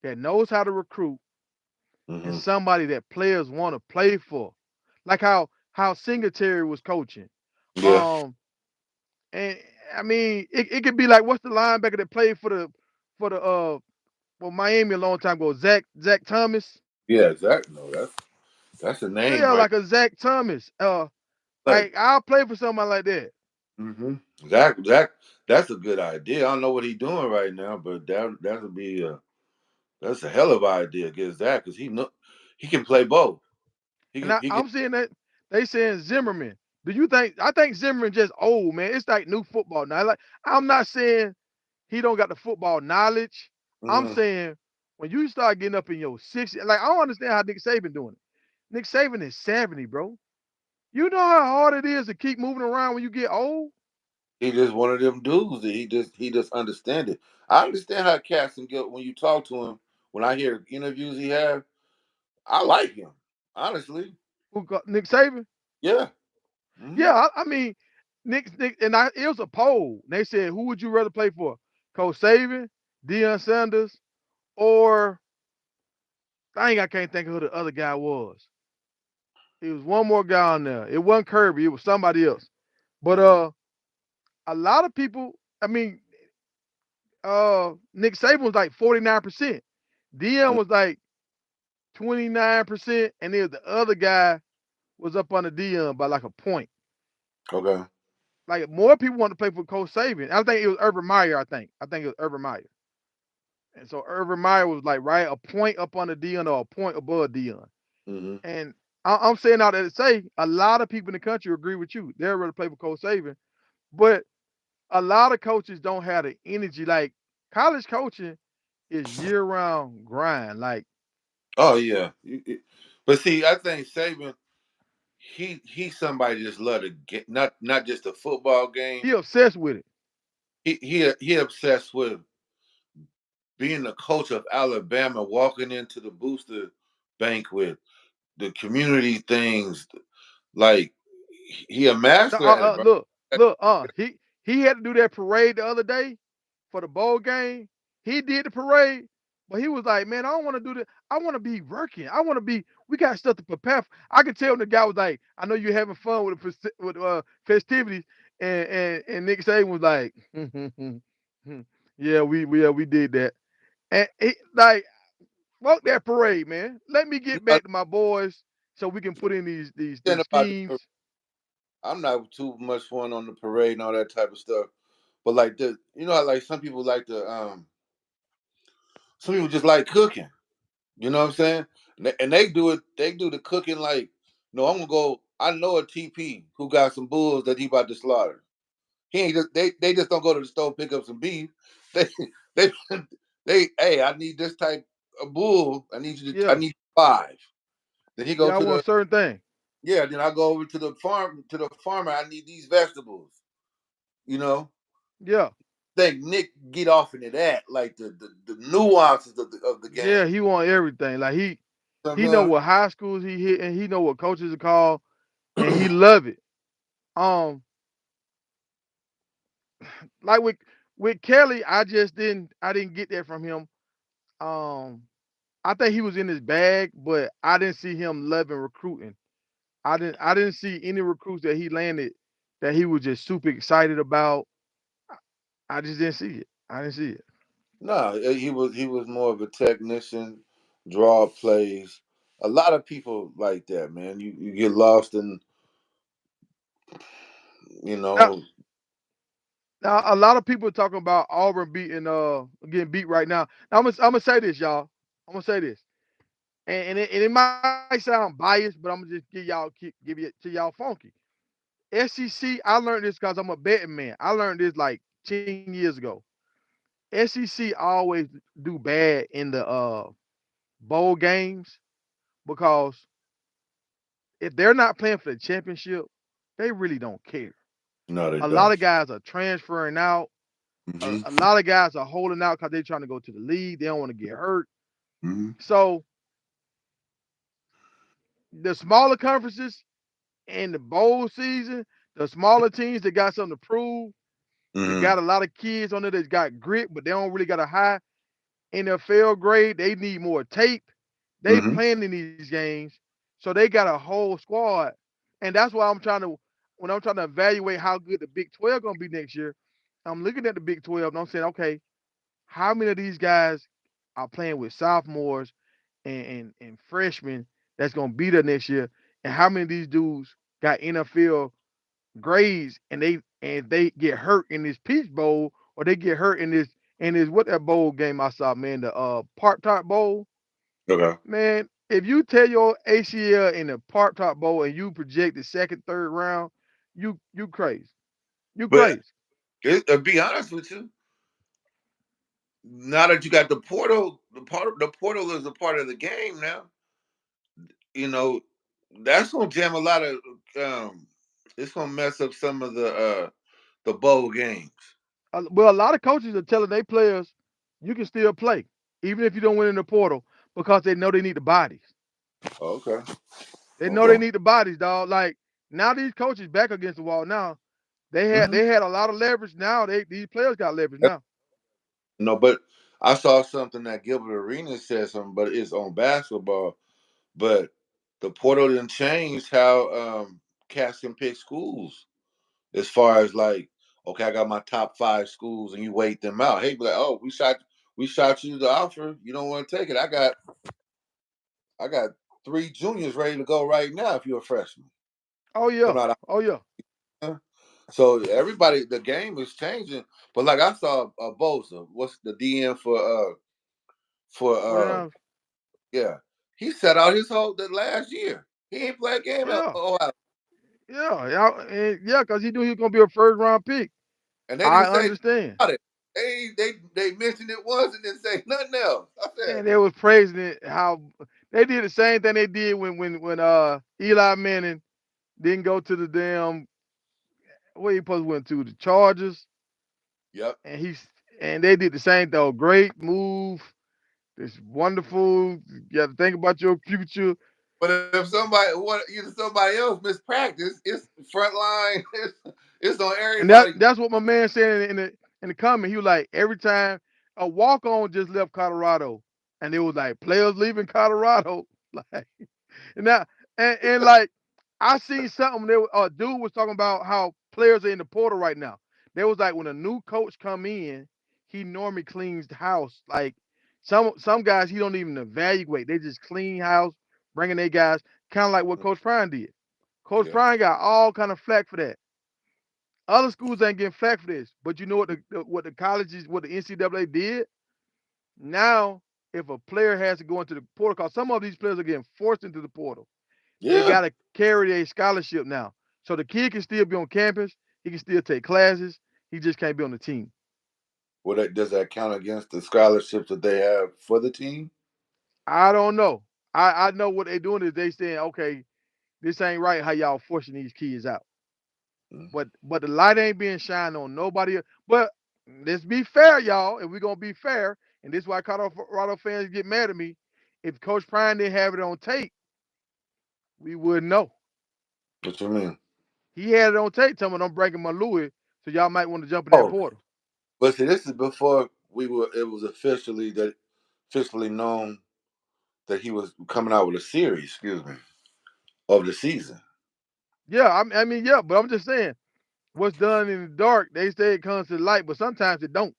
that knows how to recruit and Mm-hmm. somebody that players want to play for. Like how Singletary was coaching. Yeah. Um and I mean it could be like what's the linebacker that played for the well Miami a long time ago, Zach Thomas. Yeah, exactly. No, that's a name Yeah, right. like a Zach Thomas. Like, Like I'll play for somebody like that. mm-hmm. Zach, that's a good idea. I don't know what he's doing right now, but that would be that's a hell of an idea. Get Zach because he can play both. And He can. I'm seeing that they saying Zimmerman. Do you think I think Zimmerman just old, man. It's like new football now. Like I'm not saying he don't got the football knowledge. I'm Mm-hmm. saying when you start getting up in your 60s, like I don't understand how Nick Saban doing it. Nick Saban is 70, bro. You know how hard it is to keep moving around when you get old? He just one of them dudes that he just understand it. I understand how cats can get when you talk to him. When I hear interviews he have, I like him honestly. Who got Nick Saban? Yeah. Mm-hmm. Yeah, I mean, Nick, and it was a poll. They said, who would you rather play for? Coach Saban, Deion Sanders, or I can't think of who the other guy was. It was one more guy on there. It wasn't Kirby, it was somebody else. But Mm-hmm. a lot of people, I mean, Nick Saban was like 49%. Dion was like 29%, and then the other guy was up on the Dion by like a point. Okay. Like more people want to play for Coach Saban. I think it was Urban Meyer. I think it was Urban Meyer. And so Urban Meyer was like right a point up on the Dion or a point above Dion. Mm-hmm. And I'm saying out there to say a lot of people in the country agree with you. They're ready to play for Coach Saban, but a lot of coaches don't have the energy. Like college coaching is year round grind. Like Oh yeah. But see, I think Saban, he's somebody just love to get not just a football game. he obsessed with it. He obsessed with being the coach of Alabama, walking into the booster banquet, the community things. Like he a No, master at it, bro. look, he had to do that parade the other day for the bowl game. He did the parade, but he was like, "Man, I don't want to do that. I want to be working. I want to be. We got stuff to prepare." I could tell when the guy was like, "I know you're having fun with festivities," and Nick Saban was like, "Yeah, we did that." And he, like, fuck that parade, man. Let me You get know, back to my boys so we can put in saying these about schemes. I'm not too much fun on the parade and all that type of stuff. But like like some people like to some people just like cooking. You know what I'm saying? And they do it. They do the cooking like, no, I'm gonna go. I know a TP who got some bulls that he about to slaughter. He ain't just they just don't go to the store pick up some beef. They they hey, I need this type of bull. I Yeah, need five. Then he go yeah, I to want the a certain thing. yeah. Then I go over to the farmer. I need these vegetables. You know, Yeah. think Nick get off into that like the nuances of the Yeah, game. he want everything. Like he know You what high schools he hit and he know what coaches are called and he love it. Um, like with Kelly, I didn't get that from him. Um, I think he was in his bag, but I didn't see him loving recruiting. I didn't see any recruits that he landed that he was just super excited about. I just didn't see it. I didn't see it. No, he was more of a technician, draw plays. a lot of people like that, man. You get lost in, you Now, know. now a lot of people talking about Auburn beating getting beat right now. Now I'm gonna say this, y'all. I'm gonna say this, and it might sound biased, but I'm gonna just give it to y'all funky. SEC, I learned this because I'm a betting man. I learned this like 10 years ago. SEC always do bad in the bowl games because if they're not playing for the championship, they really don't care. No, they A lot don't. of guys are transferring out. A, Hmm. a lot of guys are holding out because they're trying to go to the league. They don't want to get hurt. Hmm. So the smaller conferences in the bowl season, the smaller teams that got something to prove, that Hmm. got a lot of kids on it that's got grit, but they don't really got a high NFL grade. They need more tape. They Hmm. playing in these games, so they got a whole squad, and that's why I'm trying to when I'm trying to evaluate how good the Big 12 gonna be next year. I'm looking at the Big 12 and I'm saying, okay, how many of these guys are playing with sophomores and freshmen that's gonna be there next year, and how many of these dudes got NFL grades and they get hurt in this Peach Bowl or they get hurt in this what that bowl game I saw, man, the Park Top Bowl. Okay. Man, if you tell your ACL in the Park Top Bowl and you project the second, third round, you crazy. You But crazy. to be honest with you, now that you got the portal, the portal is a part of the game now. You know, that's gonna jam a lot of. Um, it's gonna mess up some of the bowl games. Well, a lot of coaches are telling their players you can still play even if you don't win in the portal because they know they need the bodies. Okay. They know they Okay. need the bodies, dog. Like now these coaches back against the wall. Now they had Hmm. they had a lot of leverage. Now these players got leverage now. No, but I saw something that Gilbert Arenas said something, but it's on basketball. But the portal didn't change how cats can pick schools. As far as like, okay, I got my top 5 schools, and you wait them out. Hey, be like, oh, we shot you the offer. You don't want to take it. I got 3 juniors ready to go right now. If you're a freshman, Oh come yeah, out. oh yeah. So everybody, the game is changing. But like I saw Bosa, what's the DN for For them, yeah, he set out his whole the last year. He ain't played a game at yeah, Ohio, yeah, because he knew he was gonna be a first round pick. and they I didn't say understand. about it. They mentioned it once and didn't say nothing else. I said, And they was praising it how they did the same thing they did when Eli Manning didn't go to the damn where he supposed to went to the Chargers, yep. and and they did the same thing. Oh, great move. It's wonderful. You have to think about your future. But if somebody else mispractice, it's front line. It's on And that everybody. that's what my man said in the comment. He was like, every time a walk on just left Colorado, and it was like players leaving Colorado. Like and that and like I seen something there. A dude was talking about how players are in the portal right now. There was like when a new coach come in, he normally cleans the house. Like some guys he don't even evaluate. They just clean house, bringing their guys, kind of like what Coach Prime did. Coach Yeah, Prime got all kind of flack for that. Other schools ain't getting flack for this, but you know what the colleges, what the NCAA did? Now, if a player has to go into the portal, because some of these players are getting forced into the portal, they yeah. got to carry a scholarship now. So the kid can still be on campus, he can still take classes, he just can't be on the team. Does that count against the scholarships that they have for the team? I don't know. I know what they're doing is they saying, okay, this ain't right how y'all forcing these kids out. Mm. But the light ain't being shined on nobody. But let's be fair, y'all. If we're gonna be fair, and this is why Colorado fans get mad at me. If Coach Prime didn't have it on tape, we wouldn't know. What you mean? He had it on tape telling me I'm breaking my Louis, so y'all might want to jump in that Oh, portal. but see, this is before we were. It was officially known that he was coming out with a series. Excuse me, of the season. Yeah, I mean, yeah, but I'm just saying, what's done in the dark, they say it comes to the light, but sometimes it don't.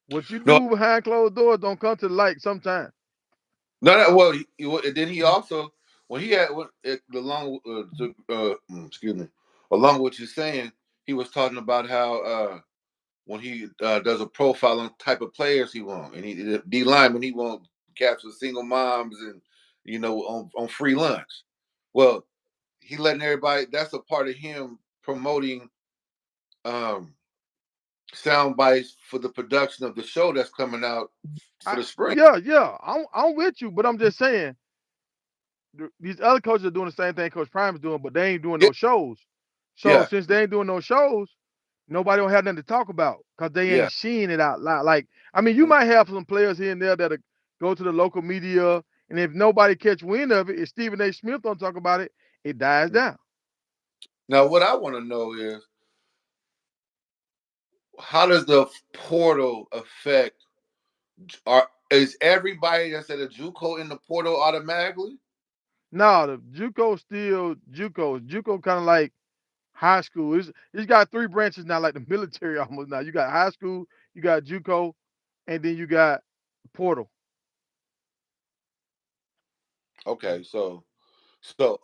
What you No, do behind closed doors don't come to the light sometimes. No, no, well, then he also when he had along excuse me, along with what you're saying, he was talking about how when he does a profile on type of players he want, and he D lineman he want capture single moms and on free lunch. Well, he letting everybody. That's a part of him promoting um sound bites for the production of the show that's coming out for the spring. Yeah. I'm with you, but I'm just saying these other coaches are doing the same thing Coach Prime is doing, but they ain't doing Yeah, no shows. So yeah, since they ain't doing no shows, nobody don't have nothing to talk about because they yeah. ain't seeing it out loud. Like, I mean, you might have some players here and there that go to the local media, and if nobody catch wind of it, if Stephen A. Smith don't talk about it, it dies down. Now, what I want to know is how does the portal affect? Is everybody that's at a JUCO in the portal automatically? No, the JUCO still JUCO. JUCO kind of like high school. It's got three branches now, like the military almost now. You got high school, you got JUCO, and then you got portal. Okay, so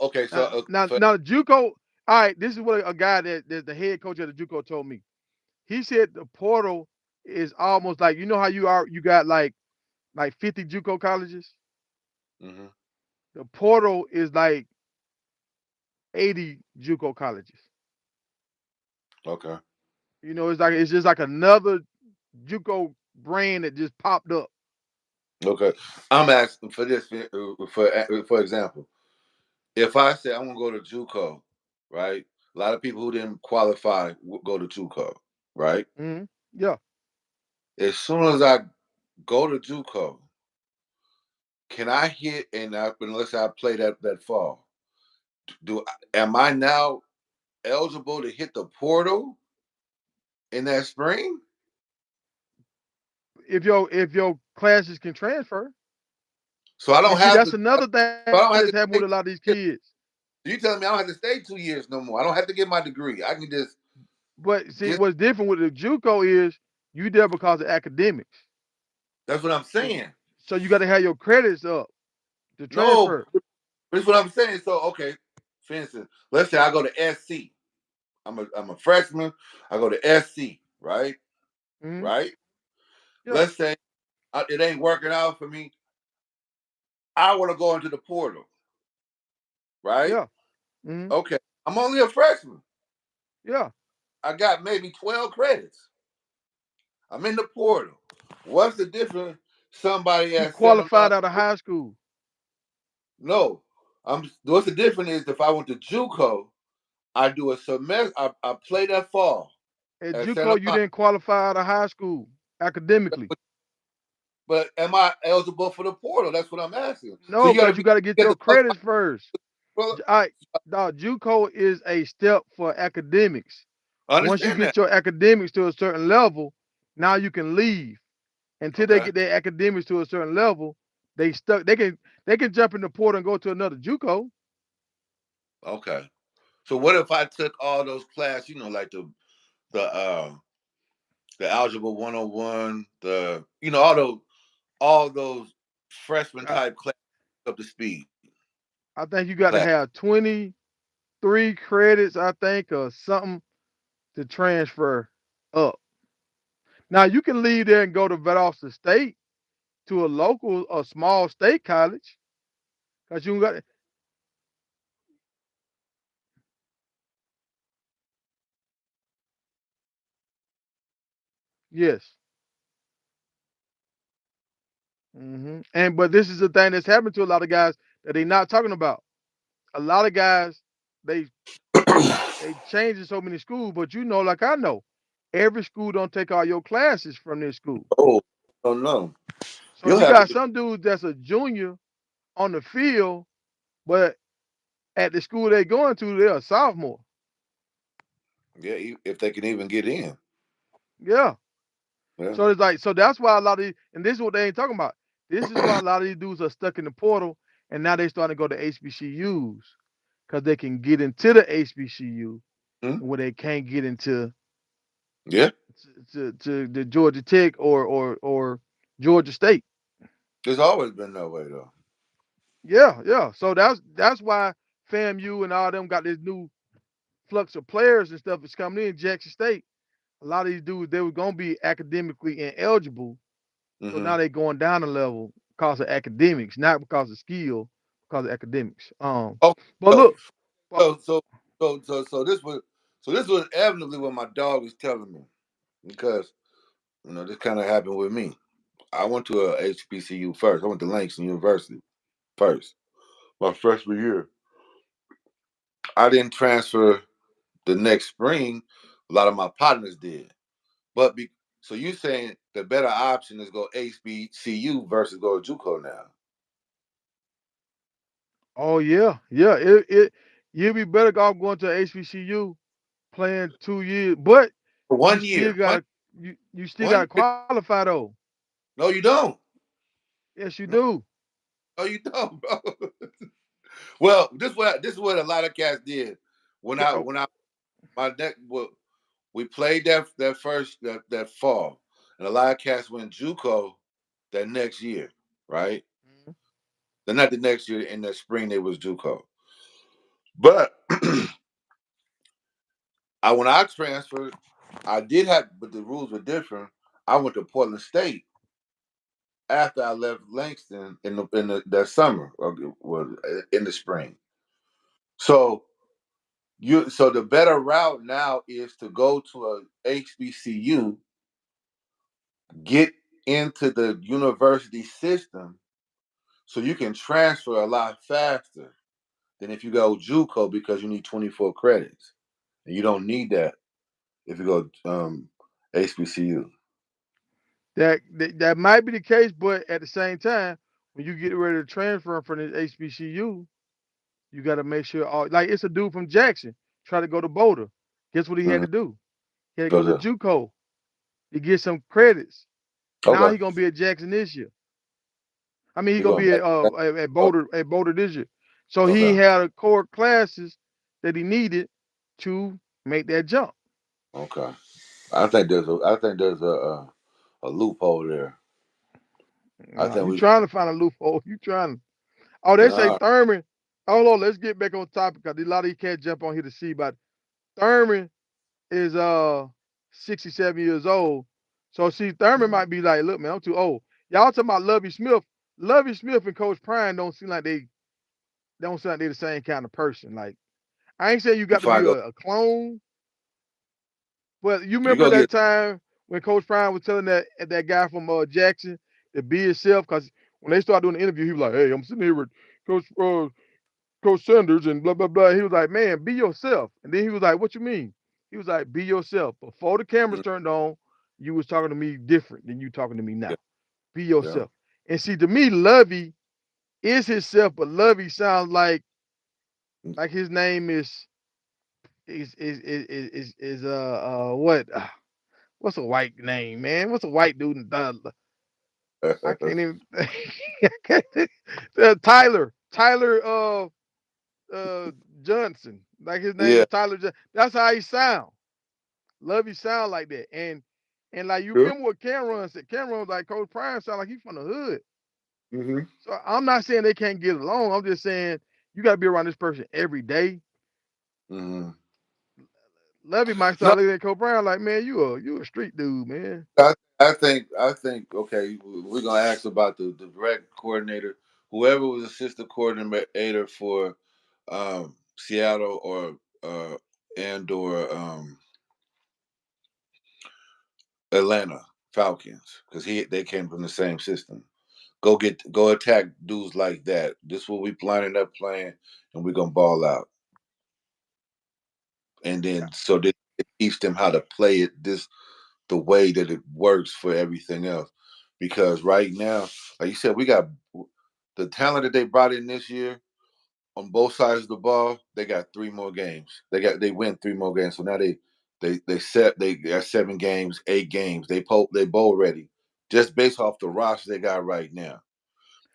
okay, so for Now JUCO. All right, this is what a guy that's the head coach of the JUCO told me. He said the portal is almost like you know how you got like 50 JUCO colleges. hmm The portal is like 80 JUCO colleges. okay, It's just like another JUCO brand that just popped up. okay. I'm asking for this for example. If I say I'm gonna go to JUCO, right? A lot of people who didn't qualify go to JUCO, right? Yeah. As soon as I go to JUCO, can I hit unless I play that fall? Am I now eligible to hit the portal in that spring? If your classes can transfer. So I And don't see, have that's to. another thing that's I happening don't with have a to lot of these stay. kids. You telling me I don't have to stay 2 years no more? I don't have to get my degree. I can just But see, get. what's different with the JUCO is you there because of academics. That's what I'm So, saying. so you got to have your credits up to No, transfer. that's what I'm saying. So okay, for instance, let's say I go to SC. I'm a freshman. I go to SC, right? Hmm. Right. Yeah, Let's say it ain't working out for me. I want to go into the portal, right? yeah, hmm, Okay. I'm only a freshman. yeah. I got maybe 12 credits. I'm in the portal. What's the difference? Somebody You at 7 months. qualified out of high school. No. What's the difference is if I went to JUCO, I do a semester. I play that fall At at Santa JUCO, you Monica. didn't qualify out of high school academically. But am I eligible for the portal? That's what I'm asking. So No, you got to because you be got to get get your the qualify. credits first. Well, I, no, JUCO is a step for academics. I Once you understand that. get your academics to a certain level, now you can leave. Until they Okay. get their academics to a certain level, they stuck. They can jump in the portal and go to another JUCO. Okay. So what if I took all those classes? Like the algebra 101, all those freshman I, type classes up to speed I think you got to class. have 23 credits, I think, or something to transfer up. Now you can leave there and go to Valdosta State to a local, a small state college, because you got yes. And but this is the thing that's happened to a lot of guys that they not talking about. A lot of guys they they changing so many schools, but like I know, every school don't take all your classes from their school. Oh, oh no. So You'll you have got to, some dudes that's a junior on the field, but at the school they going to, they're a sophomore. yeah, if they can even get in. Yeah. Yeah. So it's like so that's why a lot of these, and this is what they ain't talking about. This is why a lot of these dudes are stuck in the portal, and now they starting to go to HBCUs because they can get into the HBCU Hmm? where they can't get into Yeah. to the Georgia Tech or Georgia State. It's always been that way though. Yeah, yeah. So that's why FAMU and all them got this new flux of players and stuff is coming in. Jackson State, a lot of these dudes they were gonna be academically ineligible, so Mm-hmm. now they going down a level because of academics, not because of skill, because of academics. Oh, But so look, uh, so so this was evidently what my dog was telling me because this kind of happened with me. I went to a HBCU first. I went to Langston University first. My freshman year, I didn't transfer the next spring. A lot of my partners did, but so you saying the better option is go HBCU versus go to JUCO now? oh yeah, yeah, it you'll be better off going to HBCU playing 2 years, but For you one still year, one gotta you still one gotta year. qualify though. No, you don't. Yes, you No, do. no, you don't, bro. Well, this is what a lot of cats did when Yeah, I oh, when I my neck well, we played that first that fall, and a lot of cats went JUCO that next year, right? mhm. Then not the next year in the spring they was JUCO, but when I transferred, I did have, but the rules were different. I went to Portland State after I left Langston in the that summer or was in the spring. So so the better route now is to go to a HBCU, get into the university system, so you can transfer a lot faster than if you go JUCO because you need 24 credits, and you don't need that if you go HBCU. That might be the case, but at the same time, when you get ready to transfer from this HBCU, you got to make sure all like it's a dude from Jackson try to go to Boulder. Guess what he had Mm-hmm. to do? He had to go Goes to there. JUCO to get some credits. Now Okay, he gonna be at Jackson this year. I mean, he you gonna going be back? at Boulder this year. So he Okay, had a core classes that he needed to make that jump. okay. I think there's a loophole there. I think You we. trying to find a loophole? You trying? Oh, they say Nah. Thurman. Hold on, let's get back on topic because a lot of you can't jump on here to see. But Thurman is 67 years old. So see, Thurman Mhm. might be like, look, man, I'm too old. Y'all talking about Lovey Smith. Lovey Smith and Coach Prime don't seem like they the same kind of person. Like I ain't saying you You got to be find go. a clone, but you You remember go that get. time when Coach Prime was telling that guy from Jackson to be himself because when they started doing the interview, he was like, "Hey, I'm sitting here with Coach Coach Sanders and blah blah blah." He was like, "Man, be yourself." And then he was like, "What you mean?" He was like, "Be yourself." Before the cameras Mm, turned on, you was talking to me different than you talking to me yeah, now. Be yeah. yourself. And see, to me, Lovey is himself, but Lovey sounds Mm, like his name is what what's a white name, man? What's a white dude? I can't even. I can't think. Tyler Johnson. Like his name yeah. is Tyler. That's how he sound. Love he sound like that. And like you True. remember what Cameron said. Cameron was like Coach Prime sound like he from the hood. Mm-hmm. So I'm not saying they can't get along. I'm just saying you got to be around this person every day. Mm-hmm. Lovey might No, start looking at Coach Brown like, man, you a street dude, man. I think okay. We're gonna ask about the direct coordinator, whoever was assistant coordinator for Seattle or Atlanta Falcons, because they came from the same system. Go attack dudes like that. This is what we planning up playing, and we're gonna ball out. And then so they teach them how to play it the way that it works for everything else. Because right now, like you said, we got the talent that they brought in this year on both sides of the ball. They got three more games. They win three more games. So now they got 7 games, 8 games. They bowl ready just based off the roster they got right now.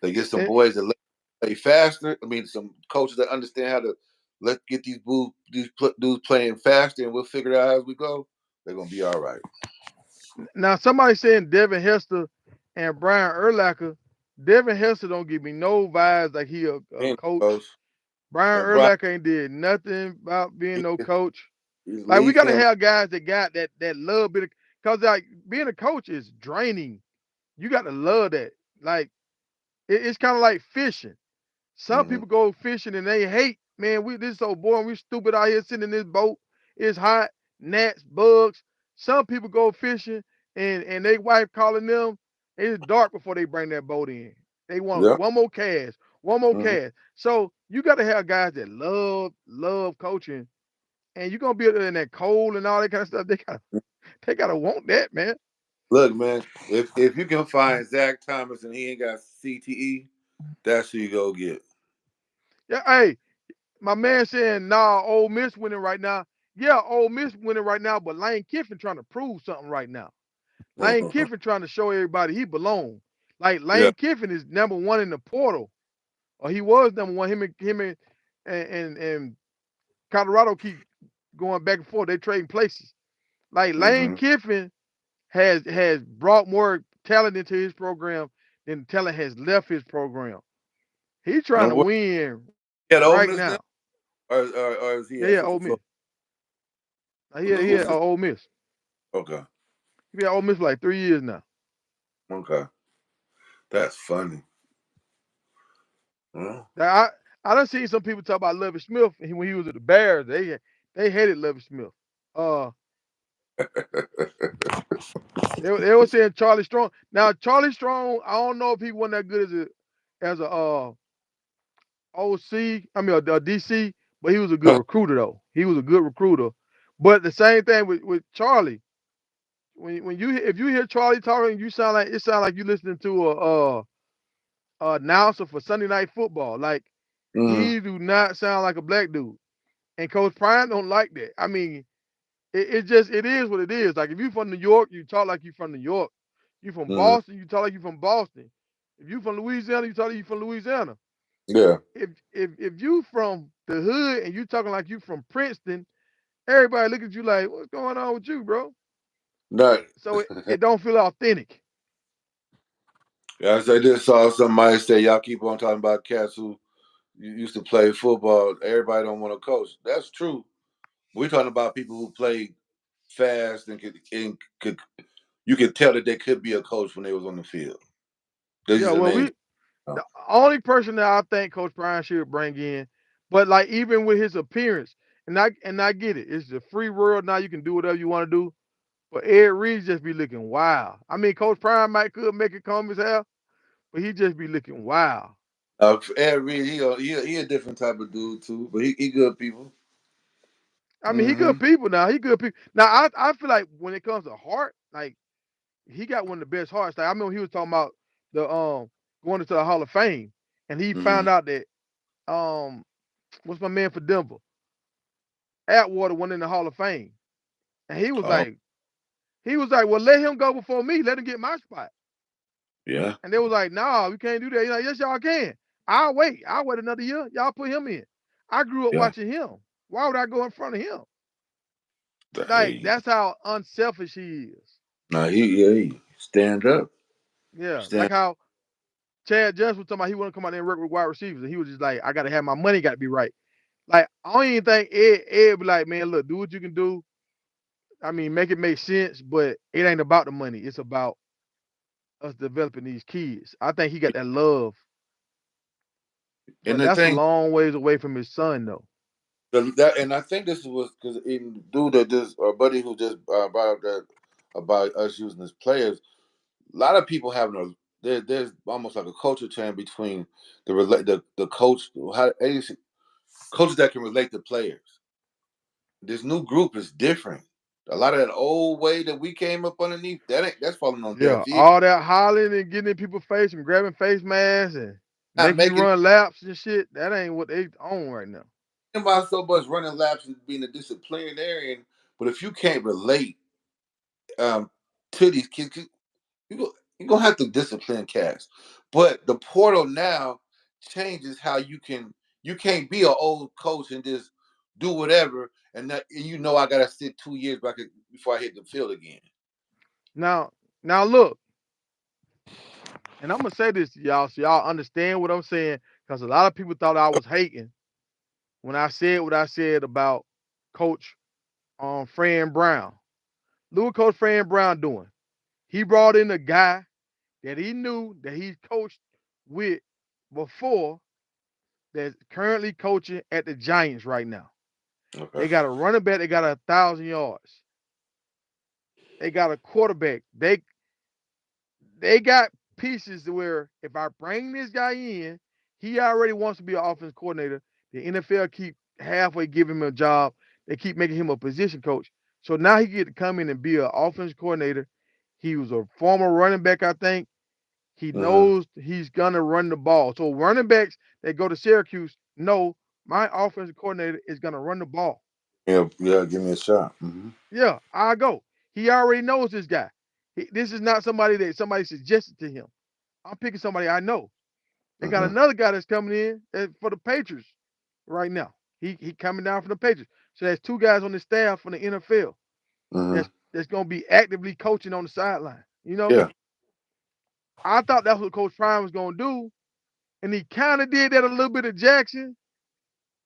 They get some And, boys that play faster. I mean, some coaches that understand how to let get dudes playing faster, and we'll figure it out as we go. They're gonna be all right. now somebody saying Devin Hester and Brian Urlacher Devin Hester don't give me no vibes like he a Ain't coach. close. Brian And Brian, Urlacher ain't did nothing about being he, no coach. he's Like we gotta leaking. have guys that got that love bit of, cause like being a coach is draining. You got to love that. Like it's kind of like fishing. Some Mm-hmm. people go fishing and they hate, man, we this is so boring. We stupid out here sitting in this boat. It's hot, gnats, bugs. Some people go fishing and they wife calling them. It's dark before they bring that boat in. They want Yeah. one more cast, one more Mm-hmm. cast. So you got to have guys that love coaching, and you're gonna be in that cold and all that kind of stuff. They gotta want that, man. Look, man, if you can find Zach Thomas and he ain't got CTE, that's who you go get. Yeah, hey, my man saying, nah, Ole Miss winning right now. Yeah, Ole Miss winning right now, but Lane Kiffin trying to prove something right now. Lane Kiffin trying to show everybody he belong. Like Yeah. Lane Kiffin is number one in the portal, or he was number one. Him and Colorado keep going back and forth. They trading places. Like Lane Mm-hmm. Kiffin has brought more talent into his program than talent has left his program. He trying And to what, win he at Ole right Miss now, now. or is he Yeah, at yeah, Central Ole Florida? Miss. He had What's his? Ole Miss. Okay, He been at Ole Miss for like 3 years now. okay, that's funny. Well, Now, I done seen some people talk about Lovie Smith when he was at the Bears. They hated Lovie Smith. Uh, they were saying Charlie Strong. Now Charlie Strong, I don't know if he wasn't that good as a OC. I mean a DC, but he was a good recruiter though. He was a good recruiter. But the same thing with Charlie. When you if you hear Charlie talking, you sound like you listening to a announcer for Sunday Night Football. Like mm, he do not sound like a black dude. And Coach Prime don't like that. I mean, it is what it is. Like if you from New York, you talk like you from New York. You from mm, Boston, you talk like you from Boston. If you from Louisiana, you talk like you from Louisiana. yeah, If you from the hood and you talking like you from Princeton, everybody look at you like, what's going on with you, bro? not. So it don't feel authentic. As I just saw somebody say, y'all keep on talking about cats who used to play football. Everybody don't want to coach. That's true. We're talking about people who played fast and could you could tell that they could be a coach when they was on the field. These Yeah, are the well, names. the only person that I think Coach Brian should bring in, but like even with his appearance, and I get it, it's the free world now. You can do whatever you want to do. But Ed Reed just be looking wild. I mean, Coach Prime might could make it comb his hair, but he just be looking wild. Ed Reed, he a different type of dude too, but he good people. I mean, he Mm-hmm. good people now. He good people. Now I feel like when it comes to heart, like he got one of the best hearts. Like I remember he was talking about the going into the Hall of Fame, and he Mm-hmm. found out that what's my man for Denver, Atwater went in the Hall of Fame, and Oh, he was like, well, let him go before me. Let him get my spot. yeah, And they was like, nah, we can't do that. He's like, yes, y'all can. I'll wait. I'll wait another year. Y'all put him in. I grew up yeah. watching him. Why would I go in front of him? Like, Hey, that's how unselfish he is. nah, he stand up, Yeah. stand. Like how Chad Johnson was talking about he want to come out there and work with wide receivers. And he was just like, I got to have my money got to be right. Like, I don't even think Ed be like, man, look, do what you can do. I mean, make it make sense, but it ain't about the money. It's about us developing these kids. I think he got that love, And but the that's a thing, long ways away from his son, though. and I think this was because in dude that just our buddy who just brought up that about us using as players. A lot of people having there's almost like a culture change between the coach how coaches that can relate to players. This new group is different. A lot of that old way that we came up underneath that's falling on Yeah, deaf ears. all that hollering and getting in people's face and grabbing face masks and Not making you making run laps and shit. That ain't what they own right now. about so much running laps and being a disciplinarian, but if you can't relate um, to these kids, you go, you're gonna have to discipline cats. But the portal now changes how you can't be an old coach and just do whatever and you know I gotta sit 2 years before I hit the field again. Now, now look, And I'm gonna say this to y'all so y'all understand what I'm saying, because a lot of people thought I was hating when I said what I said about Coach Fran Brown. Look what Coach Fran Brown doing. He brought in a guy that he knew that he coached with before that's currently coaching at the Giants right now. Okay. They got a running back, they got 1,000 yards. They got a quarterback. They got pieces to where if I bring this guy in, he already wants to be an offense coordinator. The NFL keep halfway giving him a job. They keep making him a position coach. So now he get to come in and be an offense coordinator. He was a former running back, I think. He Uh-huh. knows he's gonna run the ball. So running backs that go to Syracuse know my offensive coordinator is gonna run the ball. Yeah, yeah, give me a shot. Yeah, I go. He already knows this guy. This is not somebody that somebody suggested to him. I'm picking somebody I know. They got Uh-huh. another guy that's coming in for the Patriots right now. He coming down from the Patriots. So there's two guys on the staff from the NFL Uh-huh. that's gonna be actively coaching on the sideline. You know, Yeah. I thought that's what Coach Prime was gonna do, and he kind of did that a little bit at Jackson.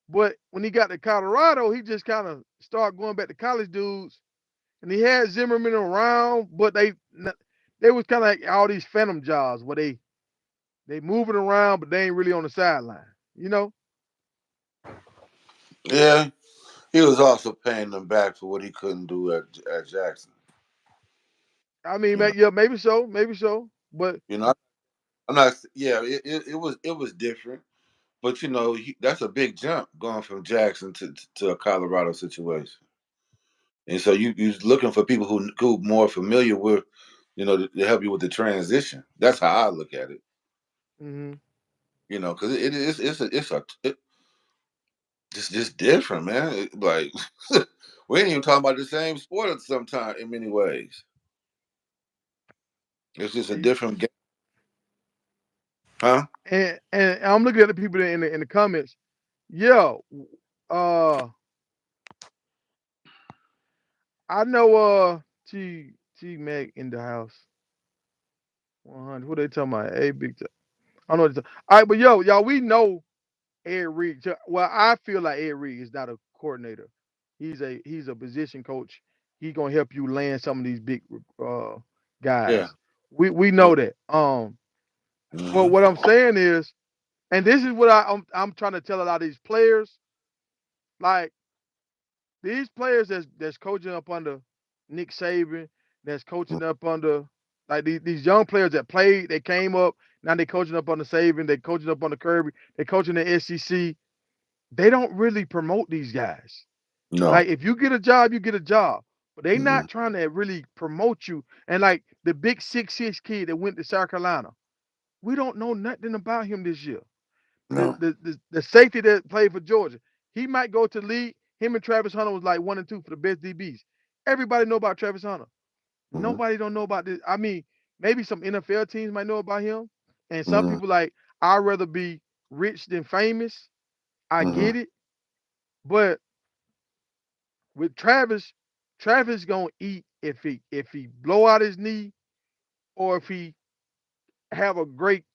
But when he got to Colorado, he just kind of started going back to college dudes, and he had Zimmerman around, but they was kind of like all these phantom jobs where they moving around, but they ain't really on the sideline. You know, Yeah. He was also paying them back for what he couldn't do at Jackson. I mean, You know. yeah, maybe so, but You know, I'm not. Yeah, it was different, but that's a big jump going from Jackson to a Colorado situation. And so you're looking for people who more familiar with, to help you with the transition. That's how I look at it. mm-hmm. Because it's just different, man. Like we ain't even talking about the same sport at some time in many ways. It's just a different game, huh? And I'm looking at the people in the comments. Yeah, uh, I know T Mac in the house. 100. What they talking about? A big. I know. All right, but yo, y'all, we know Ed Reed. Well, I feel like Ed Reed is not a coordinator. He's a position coach. He's gonna help you land some of these big uh Yeah. guys. We Yeah. know that. But Hmm. what I'm saying is, and this is what I'm trying to tell a lot of these players, like these players that's coaching up under Nick Saban, that's coaching up under like these young players that played, they came up, now they coaching up under Saban, they coaching up under Kirby, they coaching the SEC. They don't really promote these guys. No. Like if you get a job, you get a job. But they Hmm. not trying to really promote you. And like the big 6'6" kid that went to South Carolina, we don't know nothing about him this year. The No. the the, the safety that played for Georgia, he might go to the league. Him and Travis Hunter was like 1 and 2 for the best DBs. Everybody know about Travis Hunter. Hmm. Nobody don't know about this. I mean, maybe some NFL teams might know about him. And some Hmm. people like, I'd rather be rich than famous. I Hmm. get it. But with Travis, Travis gonna eat if he blow out his knee or if he have a great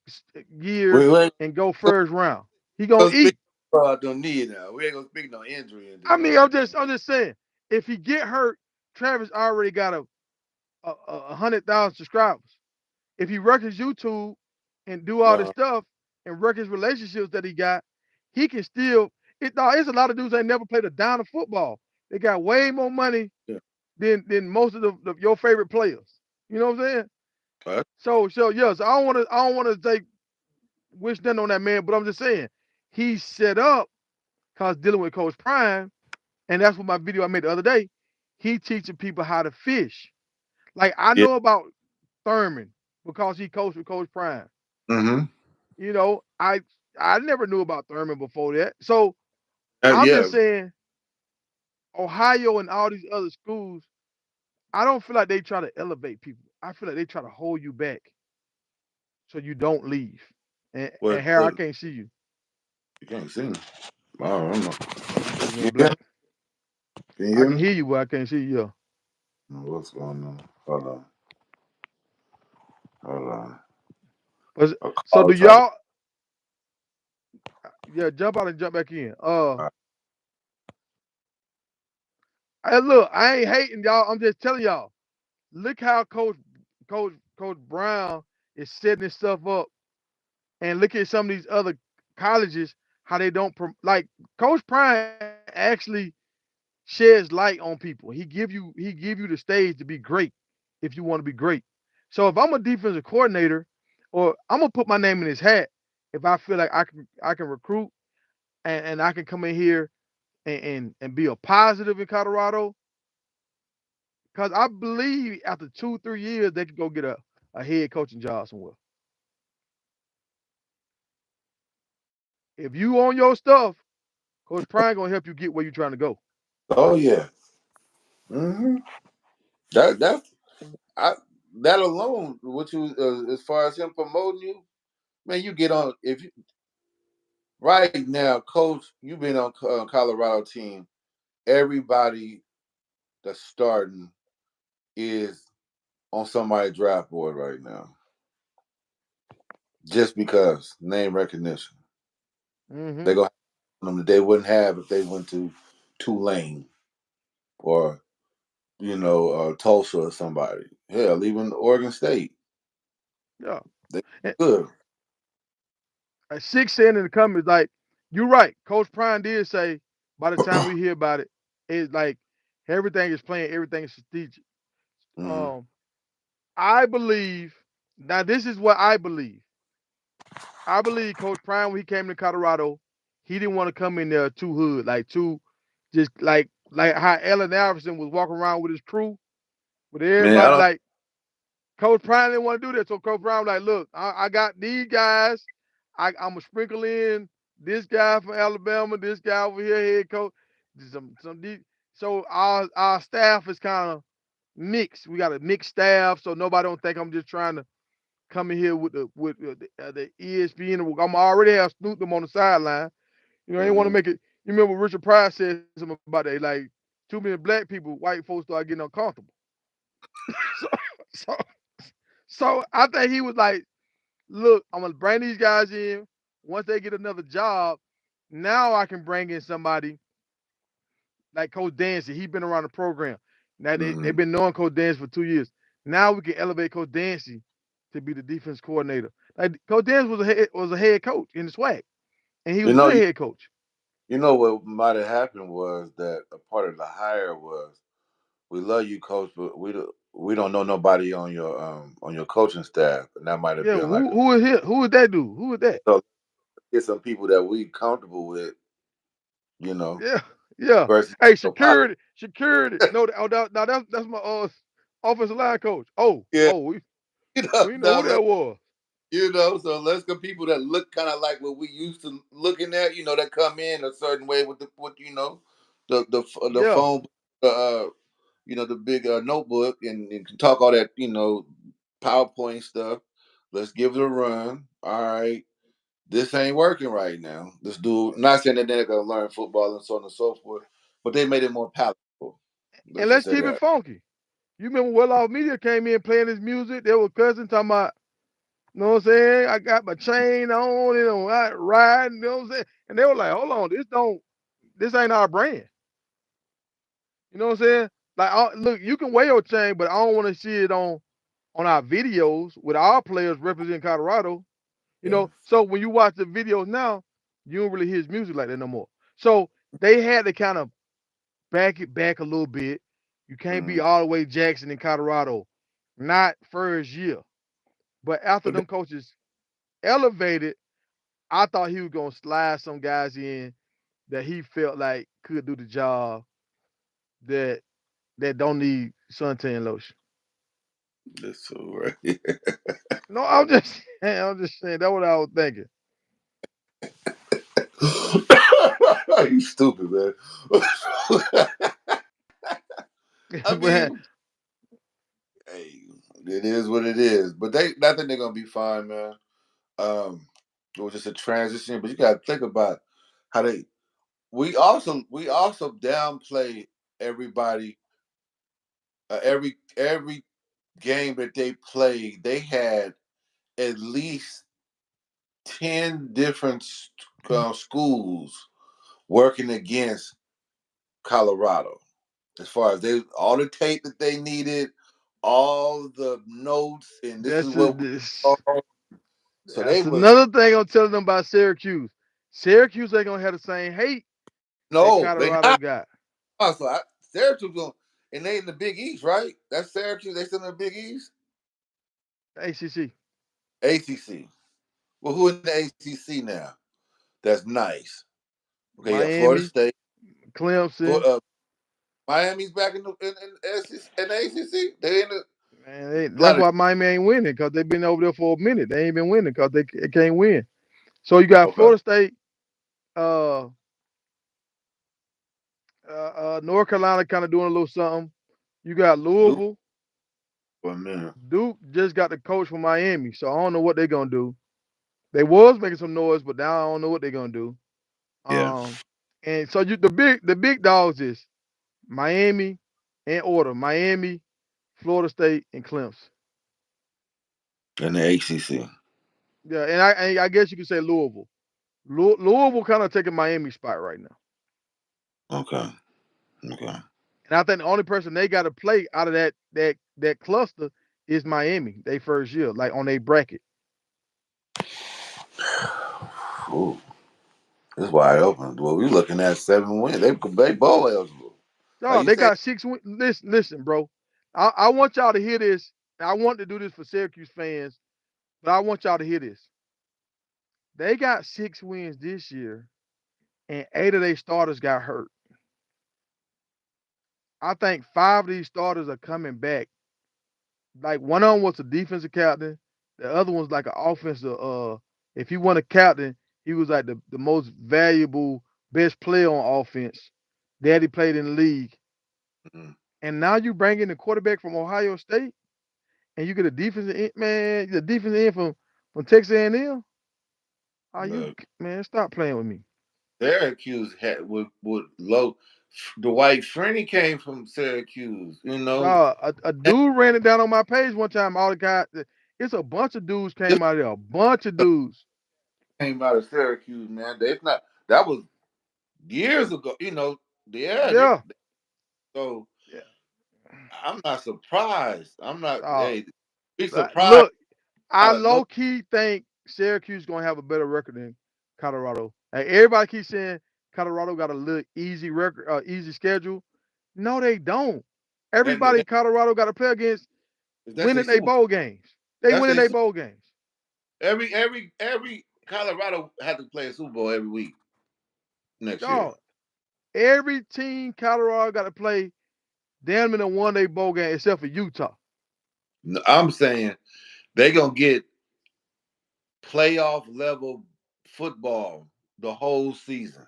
year We ain't and go first round. He gonna gonna speak eat. about no need now. We ain't gonna speak no injury in this I mean, I'm just conversation. I'm just saying, if he get hurt, Travis already got a 100,000 subscribers. If he work his YouTube and do all this Uh, stuff and work his relationships that he got, he can still. It's a lot of dudes that ain't never played a down of football. They got way more money yeah. than most of your favorite players. You know what I'm saying? But, So yes, I don't want to take wish nothing on that man, but I'm just saying he's set up because dealing with Coach Prime, and that's what my video I made the other day. He teaching people how to fish. Like I yeah. know about Thurman because he coached with Coach Prime. Hmm. You know, I never knew about Thurman before that. So I'm Yeah. just saying, Ohio and all these other schools, I don't feel like they try to elevate people. I feel like they try to hold you back so you don't leave. And What? Harry, I What? can't see you. You can't see me. I don't know. My face Can went you hear me? black. Can you I hear can me? hear you, but I can't see you. Yeah. What's going on? Hold on. Hold on. So All do the time. y'all? Yeah, jump out and jump back in. Hey, look, I ain't hating y'all. I'm just telling y'all. Look how Coach Brown is setting this stuff up, and look at some of these other colleges how they don't like Coach Prime actually sheds light on people. He give you the stage to be great if you want to be great. So if I'm a defensive coordinator, or I'm gonna put my name in his hat if I feel like I can recruit and I can come in here and be a positive in Colorado, because I believe after 2 3 years they could go get a head coaching job somewhere. If you own your stuff, Coach Prime gonna help you get where you're trying to go. Oh yeah. hmm that I that alone, what you as far as him promoting you, man, you get on if you right now, coach. You've been on Colorado team. Everybody that's starting is on somebody's draft board right now, just because name recognition. Hmm. They go them that they wouldn't have if they went to Tulane or Tulsa or somebody. Hell, even Oregon State. Yeah. They And, good. and six saying in the comments, like, you're right. Coach Prime did say by the time we hear about it, it's like everything is playing, everything is strategic. hmm Um, I believe now this is what I believe. I believe Coach Prime when he came to Colorado, he didn't want to come in there too hood, like too just like how Allen Iverson was walking around with his crew, with Man, I everybody don't. like Coach Prime didn't want to do that. So Coach Prime was like, look, I got these guys. I'm gonna sprinkle in this guy from Alabama, this guy over here, head coach. So our staff is kind of mixed. We got a mixed staff, so nobody don't think I'm just trying to come in here with the ESPN. I'm already have Snoop them on the sideline. I didn't want to hmm make it. You remember Richard Pryor said something about that? Like too many black people, white folks start getting uncomfortable. so, so, so I think he was like, "Look, I'm gonna bring these guys in. Once they get another job, now I can bring in somebody like Coach Dancy. He's been around the program. Now they've hmm been knowing Coach Dancy for 2 years. Now we can elevate Coach Dancy to be the defense coordinator. Like Coach Dancy was a head coach in the swag, and he You was a know, good you, head coach. you know what might have happened was that a part of the hire was we love you, coach, but we don't know nobody on your coaching staff, and that might have Yeah, been like who is here? Who is that dude? Who is that? so get some people that we comfortable with, you know, Yeah, yeah. versus Hey, your pop. security. No, now that's my offensive line coach. Oh, Yeah, oh, we you we know, didn't know no, who that was. so let's get people that look kind of like what we used to looking at, that come in a certain way with the Yeah, phone, uh, the big notebook and can talk all that, PowerPoint stuff. Let's give it a run. All right, this ain't working right now. This dude, not saying that they're gonna learn football and so on and so forth, but they made it more palatable. and Let's just let's say keep it that. funky. You remember Well Off Media came in playing his music? They were cussing, talking about, you know what I'm saying? I got my chain on, I riding, you know what I'm saying? And they were like, hold on, this ain't our brand. You know what I'm saying? Like, look, you can wear your chain, but I don't want to see it on our videos with our players representing Colorado. Yeah. So when you watch the videos now, you don't really hear his music like that no more. So they had to kind of back it back a little bit. You can't be Mm-hmm. all the way Jackson in Colorado, not first year. But after But them coaches elevated, I thought he was gonna slide some guys in that he felt like could do the job that don't need suntan lotion. that's so right. No, I'm just saying that's what I was thinking. You stupid, man. I But mean, hey, it is what it is. But I think they're gonna be fine, man. Um, it was just a transition, but you gotta think about how they. We also downplay everybody. Every game that they played, they had at least 10 different schools working against Colorado. As far as they all the tape that they needed, all the notes, and this is That's what we this. saw. So they That's was another thing I'm telling them about Syracuse. Syracuse ain't gonna have the same hate that no, they Colorado not. got. So Syracuse going, and they in the Big East, right? That's Syracuse. They still in the Big East, ACC, ACC. Well, who in the ACC now? That's nice. Okay, you got Florida Miami, State. Clemson. Miami's back in the ACC. They in the Man, a lot that's of why Miami ain't winning because they've been over there for a minute. They ain't been winning because they can't win. So you got okay. Florida State, uh, North Carolina kind of doing a little something. You got Duke Louisville. for a minute. Duke just got the coach from Miami, so I don't know what they're gonna do. They was making some noise, but now I don't know what they're gonna do. Yeah, Um, and so the big dogs is Miami in order: Miami, Florida State, and Clemson. in the ACC. Yeah, and I guess you could say Louisville. Louisville kind of taking Miami spot right now. Okay, okay. And I think the only person they got to play out of that cluster is Miami. They first year, like on a bracket. Ooh, it's wide open. Well, we looking at 7 wins. They bowl eligible. Are No, you they saying got six. Listen, bro. I want y'all to hear this. I want to do this for Syracuse fans, but I want y'all to hear this. They got 6 wins this year, and 8 of their starters got hurt. I think 5 of these starters are coming back. Like one of them was a defensive captain. The other one's like an offensive. If he won a captain, he was like the most valuable, best player on offense. Daddy played in the league, mm, and now you bring in the quarterback from Ohio State, and you get a defensive end, man. The defensive end from Texas A&M. Are you look, man? Stop playing with me. Syracuse had with low. Dwight Freeney came from Syracuse. Dog, a dude ran it down on my page one time. All the guys, it's a bunch of dudes This came out of there. A bunch of dudes. came out of Syracuse, man. They not that was years ago. Yeah. Yeah. So Yeah. I'm not surprised. I'm not. Dog, Hey, be surprised. look, I No, low key think Syracuse gonna have a better record than Colorado. Like everybody keeps saying Colorado got a little easy record, easy schedule. No, they don't. Everybody that, in Colorado got to play against that's a winning their super. bowl games. They That's winning a their super. bowl games. Every Colorado had to play a Super Bowl every week next year. Dog, every team Colorado got to play damn near won their bowl game except for Utah. I'm saying they gonna get playoff level football the whole season.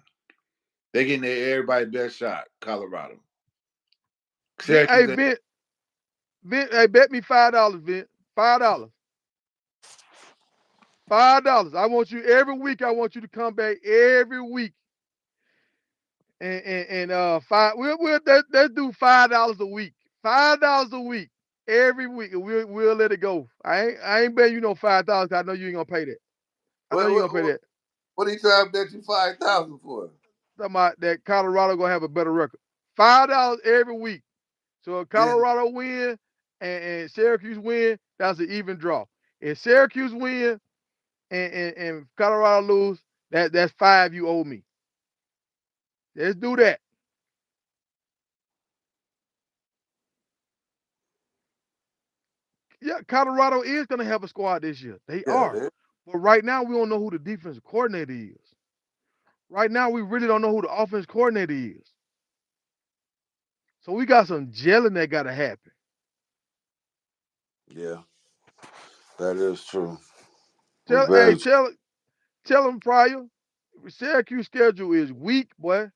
They getting everybody best shot. Colorado, Hey Syracuse. Vin, hey, bet me $5, Vin. $5. $5. I want you every week. I want you to come back every week and five. Let's do $5 a week. $5 a week every week, and we'll let it go. I ain't betting you no $5. I know you ain't gonna pay that. I know What you what gonna pay what, that. what are you trying to bet you 5,000 for? Talking about that Colorado gonna have a better record. $5 every week. So if Then Colorado win and Syracuse win, that's an even draw. If Syracuse win and Colorado lose, that's five you owe me. Let's do that. Yeah, Colorado is gonna have a squad this year. They yeah, are. But right now we don't know who the defensive coordinator is. Right now we really don't know who the offense coordinator is. So we got some gelling that gotta happen. yeah, that is true. Tell Very hey, true. tell them prior. Syracuse schedule is weak, boy.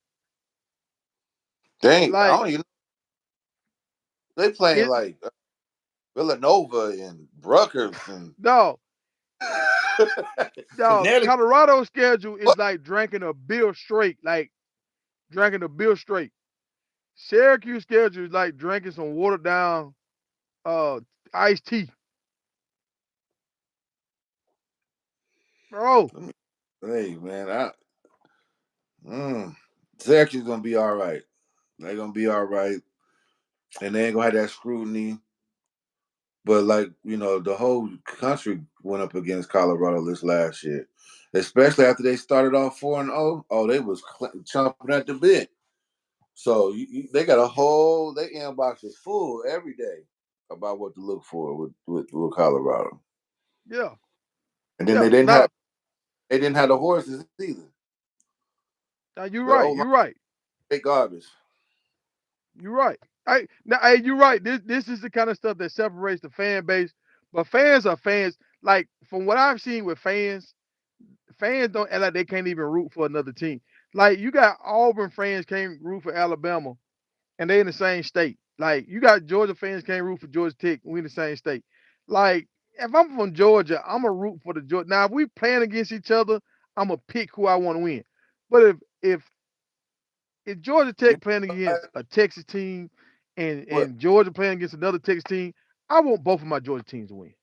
Dang, I Like don't even. They playing it like Villanova and Rutgers and dog, dog, Connecticut. Colorado's schedule What? is like drinking a beer straight, like drinking a beer straight. Syracuse schedule is like drinking some watered down uh iced tea. bro. Let me, hey man, mm, Syracuse gonna be all right. They're gonna be all right, and they ain't gonna have that scrutiny. But like the whole country went up against Colorado this last year, especially after they started off 4-0. Oh, they was chomping at the bit. So they got a whole their inbox is full every day about what to look for with Colorado, Yeah, and then yeah. Now, they didn't have the horses either. now you're Their right. old line You're right. straight garbage. You're right. Hey, you're right. This is the kind of stuff that separates the fan base. But fans are fans. Like from what I've seen with fans, fans don't act like they can't even root for another team. Like you got Auburn fans can't root for Alabama, and they in the same state. Like you got Georgia fans can't root for Georgia Tech. We in the same state. Like if I'm from Georgia, I'm a root for the Georgia. Now if we playing against each other, I'm gonna pick who I want to win. But if Georgia You Tech playing know against a Texas team what? and Georgia playing against another Texas team, I want both of my Georgia teams to win.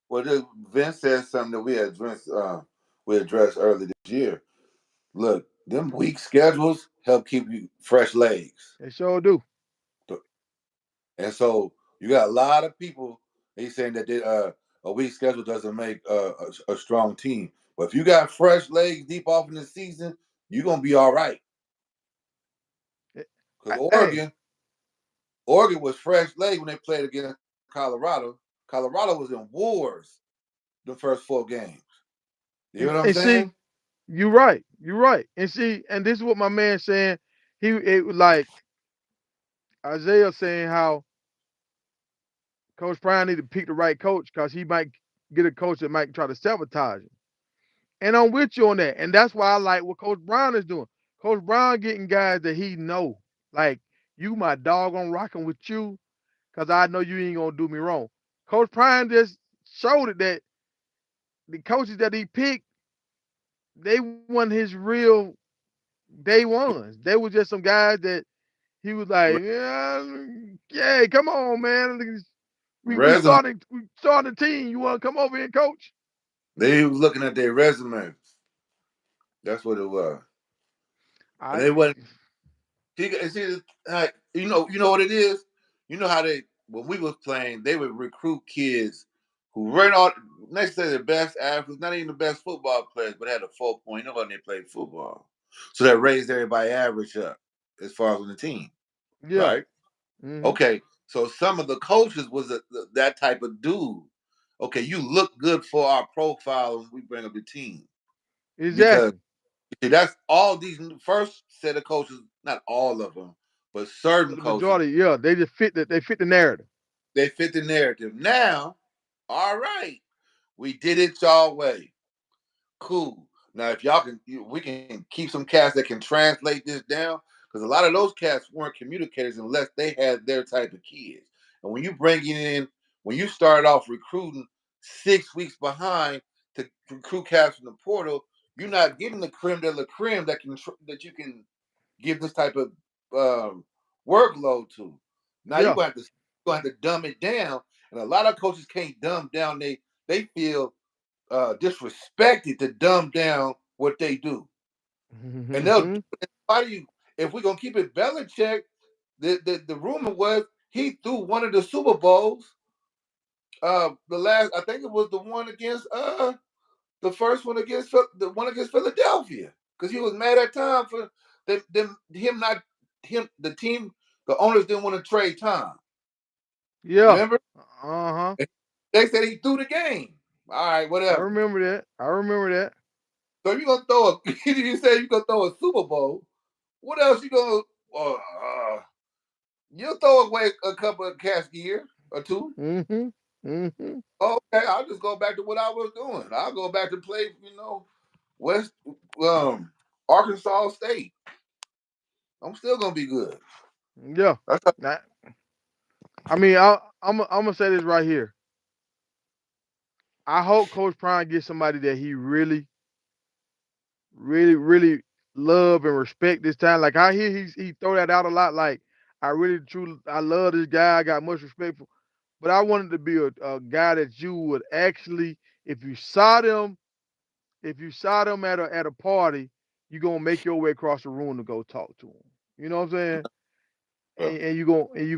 Well, Vince said something that we addressed early this year. Look, them weak schedules help keep you fresh legs. They sure do. And so you got a lot of people. He's saying that a weak schedule doesn't make a strong team. But if you got fresh legs deep off in the season, you're gonna be all right. Because Hey, Oregon was fresh legs when they played against Colorado. Colorado was in wars the first 4 games. You know what I'm and see, saying? you're right. You're right. And see, and this is what my man saying. It was like Isaiah saying how Coach Prime need to pick the right coach because he might get a coach that might try to sabotage him. And I'm with you on that. And that's why I like what Coach Brown is doing. Coach Brown getting guys that he know. Like, you my dog, I'm rocking with you because I know you ain't gonna do me wrong. Coach Prime just showed it that the coaches that he picked, they weren't his real day ones. They were just some guys that he was like, yeah, come on, man. Resume. We starting a team. You wanna come over here and coach? They was looking at their resume. That's what it was. And I they wasn't. See, like, you know what it is. You know how they when we was playing, they would recruit kids who weren't all necessarily the best athletes, not even the best football players, but had a 4.0 when they played football. So that raised everybody average up as far as on the team, yeah. right? Hmm. Okay, so some of the coaches was that type of dude. Okay, you look good for our profile when we bring up the team because Exactly. see, that's all these first set of coaches, not all of them, but certain But the coaches, majority, yeah, they just they fit the narrative. they fit the narrative. Now, all right, we did it y'all way. Cool. Now, if y'all can, we can keep some cats that can translate this down because a lot of those cats weren't communicators unless they had their type of kids. And when you bring it in, when you start off recruiting 6 weeks behind to recruit cats from the portal, you're not getting the creme de la creme that you can give this type of um, workload to. Now Yeah. you have to dumb it down, and a lot of coaches can't dumb down. They feel disrespected to dumb down what they do. And they'll Hmm. why do you if we're gonna keep it Belichick, the rumor was he threw one of the Super Bowls, the last I think it was the one against the first one against the one against Philadelphia. Because he was mad at Tom for him not him the team the owners didn't want to trade Tom. Yeah. Remember? Uh-huh. They said he threw the game. All right, I whatever. remember that. I remember that. So if you're gonna throw a you say you're gonna throw a Super Bowl, what else you gonna you'll throw away a couple of cash gear or two. Hmm. Hmm. Okay, I'll just go back to what I was doing. I'll go back to play, West um Arkansas State. I'm still gonna be good. Yeah. That's how, Now, I mean, I'm gonna say this right here. I hope Coach Prime gets somebody that he really, really love and respect this time. Like I hear he throw that out a lot. Like I really truly I love this guy. I got much respect for, but I wanted to be a guy that you would actually If you saw them, if you saw them at a party, you gonna make your way across the room to go talk to them. You know what I'm saying? Yeah. And you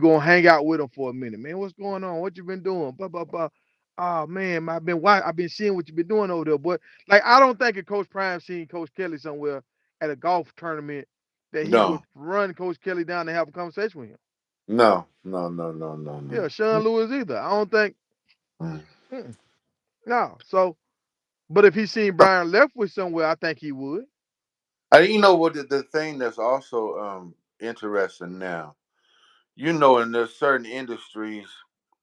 gonna hang out with them for a minute, man. What's going on? What you been doing? Blah blah blah. Oh man, I've been seeing what you been doing over there, but like I don't think if Coach Prime seen Coach Kelly somewhere at a golf tournament that he would No, run Coach Kelly down to have a conversation with him. no, no, no, no, no, no. Yeah, Sean Lewis either. I don't think. Mm. Mm-mm, no. So, but if he seen Byron Leftwich somewhere, I think he would. You know what? The thing that's also interesting now. You know, in there's certain industries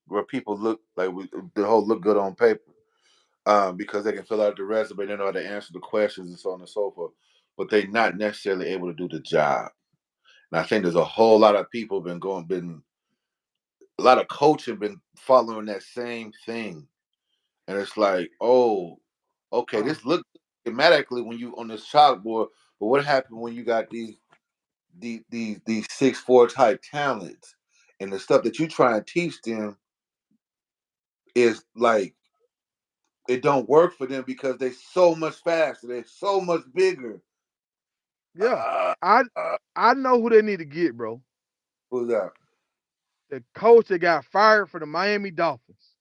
where people look like the whole look good on paper, because they can fill out the resume, they know how to answer the questions and so on and so forth, but they're not necessarily able to do the job. And I think there's a whole lot of people been a lot of coaching been following that same thing, and it's like, oh, okay, Uh, this look schematically when you on this chalkboard, but what happened when you got these 6'4" type talents, and the stuff that you try and teach them is like it don't work for them because they're so much faster, they're so much bigger. yeah, Uh, I uh, I know who they need to get, bro. who's that? The coach that got fired for the Miami Dolphins.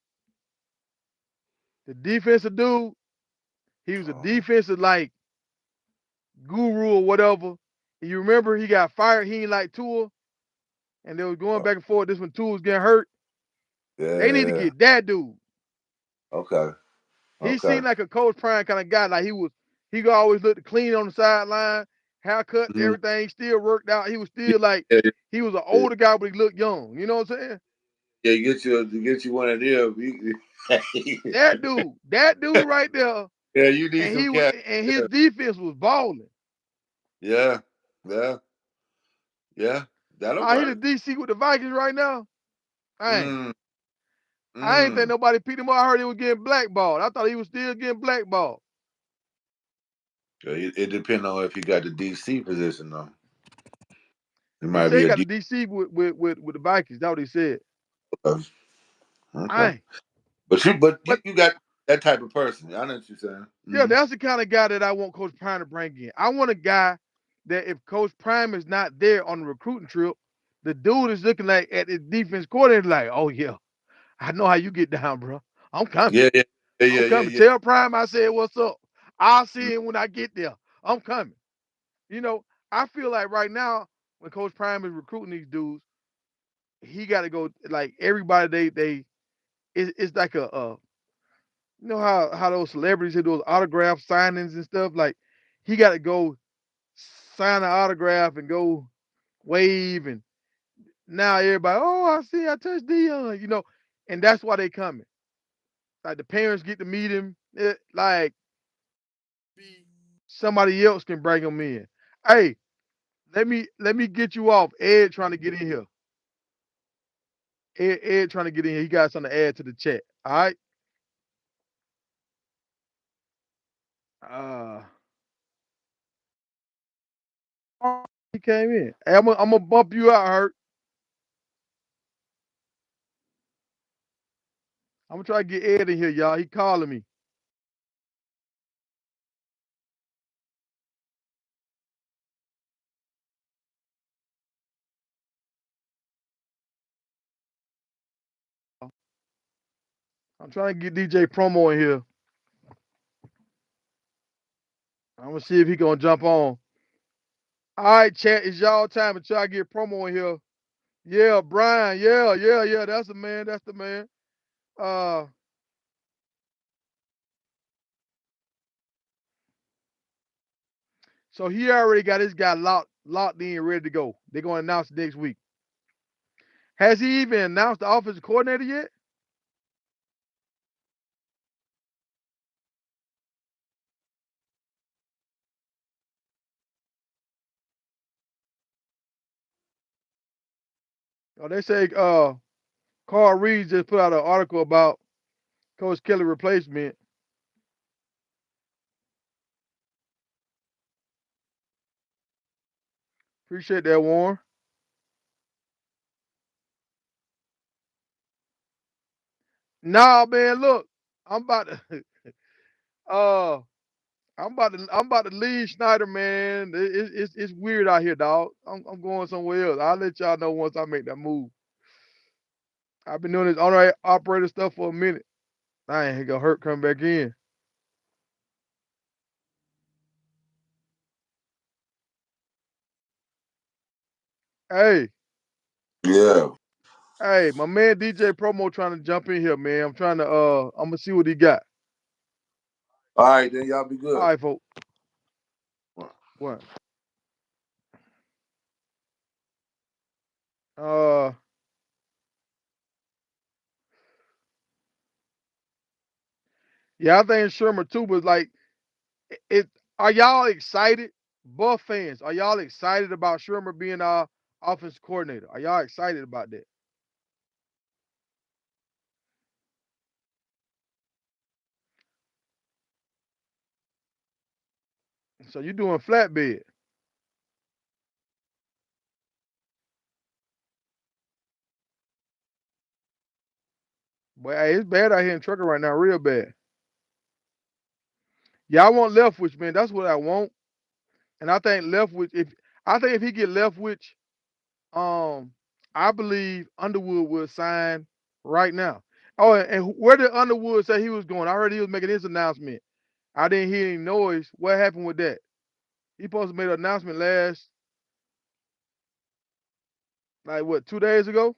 The defensive dude, he was a Oh, defensive like guru or whatever. And you remember he got fired, he ain't like Tua, and they was going oh, back and forth. This when Tua was getting hurt. They need to yeah. get that dude. Okay. He Okay. seemed like a Coach Prime kind of guy. Like he could always look clean on the sideline, haircuts, Mhm. everything still worked out. He was Yeah, still like yeah, he was an yeah. older guy, but he looked young. You know what I'm saying? Yeah, get you one of them. That dude right there, Yeah, you need and some he was, cash. and his Yeah, defense was balling. yeah, yeah, yeah. That'll He the work. DC with the Vikings right now. Dang. Mm, I ain't think mm. nobody picked him up. I heard he was getting blackballed. I thought he was still getting blackballed. Yeah, it depends on if you got the DC position though. It He might said be he a got D. the DC with the Vikings. That's what he said. Okay, I but you, but you got that type of person. I know what you're saying. yeah, Mm-hmm. that's the kind of guy that I want Coach Prime to bring in. I want a guy that if Coach Prime is not there on the recruiting trip, the dude is looking like at his defense coordinator like, oh yeah, I know how you get down, bro. I'm coming. Yeah, yeah, yeah, I'm yeah, yeah, coming. yeah. Tell Prime I said what's up. I'll Mm, see him when I get there. I'm coming. You know, I feel like right now when Coach Prime is recruiting these dudes, he got to go like everybody. It's like you know how those celebrities do those autograph signings and stuff. Like he got to go sign an autograph and go wave, and now everybody, oh, I see, I touched Dion, and that's why they coming. Like the parents get to meet him. Like somebody else can bring him in. Hey, let me get you off. Ed trying to get in here. Ed trying to get in here. He got something to add to the chat. All right. Uh, he came in. Hey, I'm gonna bump you out, Hurt. I'm gonna try to get Ed in here, y'all. He calling me. I'm trying to get DJ Promo in here. I'm gonna see if he gonna jump on. All right, chat. It's y'all time to try to get Promo in here. Yeah, Brian. Yeah, yeah, yeah. That's the man. That's the man. Uh, so he already got his guy locked in, ready to go. They're gonna announce it next week. Has he even announced the offensive coordinator yet? Oh, they say Carl Reed just put out an article about Coach Kelly replacement. Appreciate that, Warren. Nah, man, look, I'm about to. Uh, I'm about to leave Schneider, man. It's weird out here, dog. I'm going somewhere else. I'll let y'all know once I make that move. I've been doing this on operator stuff for a minute. I ain't gonna hurt coming back in. Hey, Yeah. hey, my man DJ Promo trying to jump in here, man. I'm trying to I'm gonna see what he got. All right, then y'all be All good. right, folks. What? Uh, yeah, I think Shermer too, but like, it. Are y'all excited, Buff fans? Are y'all excited about Shermer being our offense coordinator? Are y'all excited about that? So you doing flatbed? But hey, it's bad out here in Trucker right now, real bad. Yeah, I want Leftwich, man. That's what I want. And I think Leftwich, if he get Leftwich, um, I believe Underwood will sign right now. Oh, and where did Underwood say he was going? I heard he was making his announcement. I didn't hear any noise. What happened with that? He supposed to make an announcement last, like what, 2 days ago?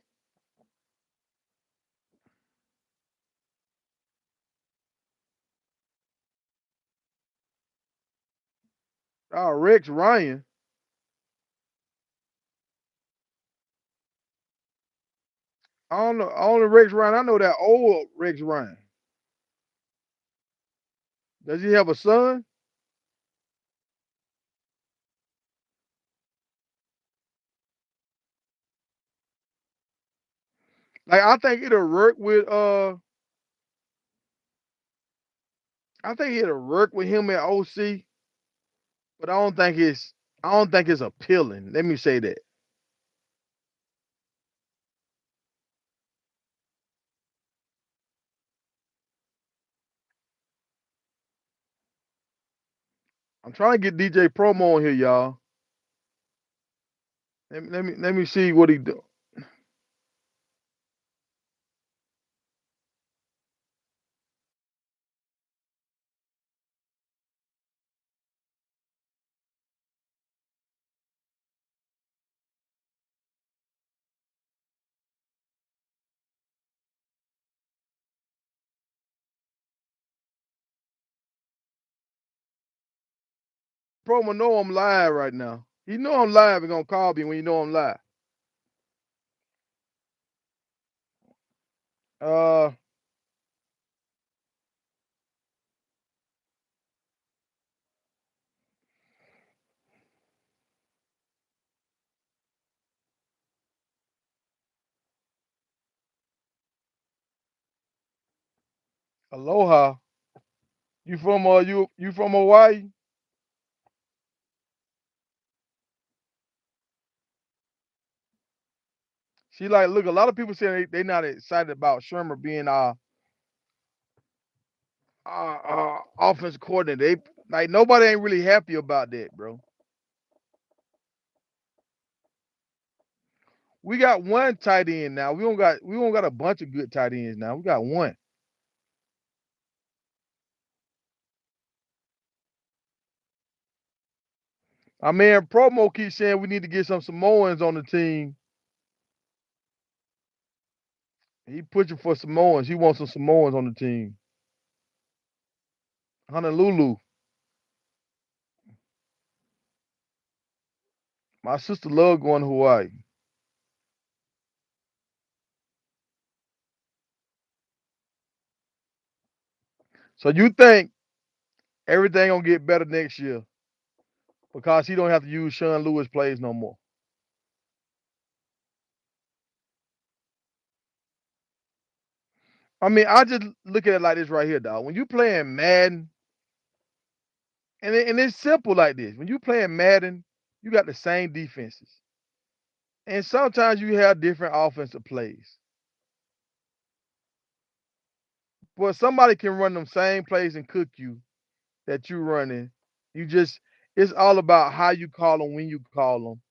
Oh, Rex Ryan. I don't know. Only Rex Ryan. I know that old Rex Ryan. Does he have a son? Like I think it'll work with I think it'll work with him at OC, but I don't think it's appealing. Let me say that. I'm trying to get DJ Promo on here, y'all. Let me see what he do. Promo know I'm live right now. He know I'm live and gonna call me when you know I'm live. Uh, Aloha. You from Hawaii? She like look. A lot of people say they not excited about Shermer being our offense coordinator. They like nobody ain't really happy about that, bro. We got one tight end now. We don't got a bunch of good tight ends now. We got one. I mean, Promo keeps saying we need to get some Samoans on the team. He pushing for Samoans. He wants some Samoans on the team. Honolulu. My sister love going to Hawaii. So you think everything gonna get better next year because he don't have to use Sean Lewis plays no more. I mean, I just look at it like this right here, dog. When you playing Madden, and it's simple like this. When you playing Madden, you got the same defenses, and sometimes you have different offensive plays. But somebody can run them same plays and cook you. that you're running, you just it's all about how you call them, when you call them,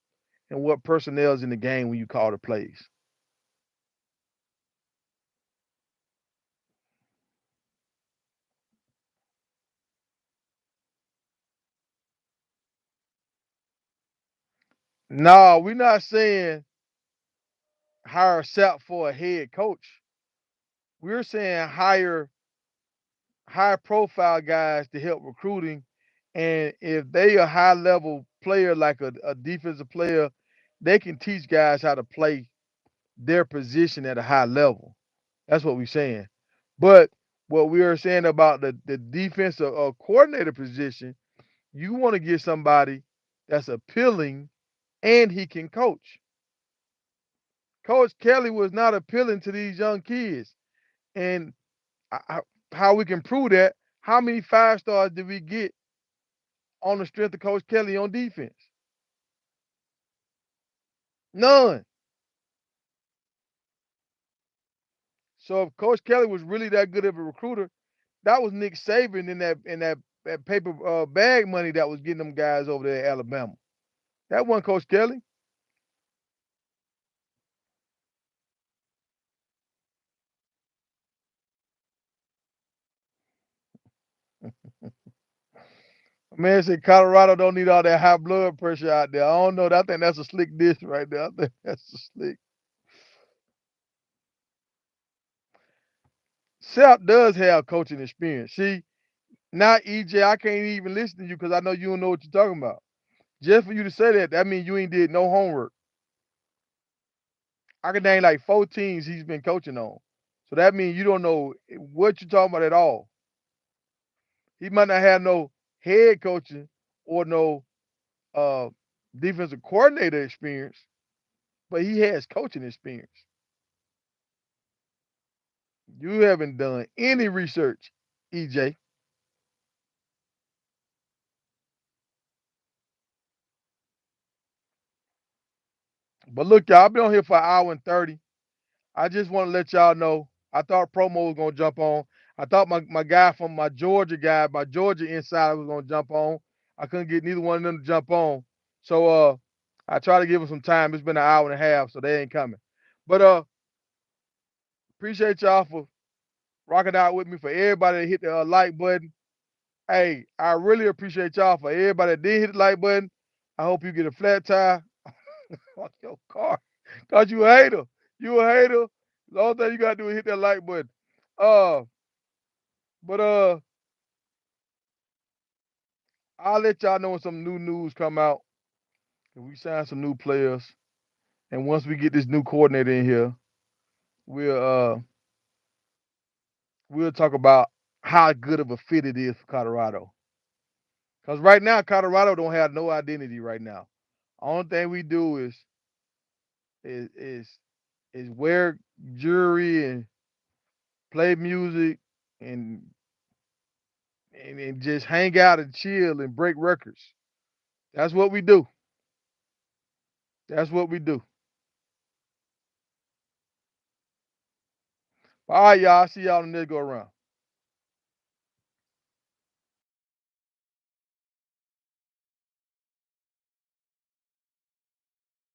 and what personnel's in the game when you call the plays. No, we're not saying hire Sap for a head coach. We're saying hire high profile guys to help recruiting. And if they a high level player like a defensive player, they can teach guys how to play their position at a high level. That's what we're saying. But what we are saying about the defensive coordinator position, you want to get somebody that's appealing and he can coach. Coach Kelly was not appealing to these young kids. And I, how we can prove that, how many 5 stars did we get on the strength of Coach Kelly on defense? None. So if Coach Kelly was really that good of a recruiter, that was Nick Saban in that paper bag money that was getting them guys over there at Alabama. That wasn't Coach Kelly. Man said Colorado don't need all that high blood pressure out there. I don't know. I think that's a slick dish right there. I think that's a slick. Sap does have coaching experience. See, now EJ, I can't even listen to you because I know you don't know what you're talking about. Just for you to say that, that means you ain't did no homework. I can name like 4 teams he's been coaching on. So that means you don't know what you're talking about at all. He might not have no head coaching or no uh, defensive coordinator experience, but he has coaching experience. You haven't done any research, EJ. But look, y'all, I've been on here for an hour and 30. I just want to let y'all know. I thought promo was gonna jump on. I thought my guy from my Georgia insider was gonna jump on. I couldn't get neither one of them to jump on. So I try to give them some time. It's been an hour and a half, so they ain't coming. But appreciate y'all for rocking out with me. For everybody that hit the like button. Hey, I really appreciate y'all. For everybody that did hit the like button, I hope you get a flat tire on your car. Cause you a hater. You a hater. The only thing you gotta do is hit that like button. Uh, but I'll let y'all know when some new news come out. We sign some new players, and once we get this new coordinator in here, we'll uh we'll talk about how good of a fit it is for Colorado. Cause right now Colorado don't have no identity right now. Only thing we do is is is wear jewelry and play music and and just hang out and chill and break records. That's what we do. That's what we do. All right, y'all. See y'all in the next go around.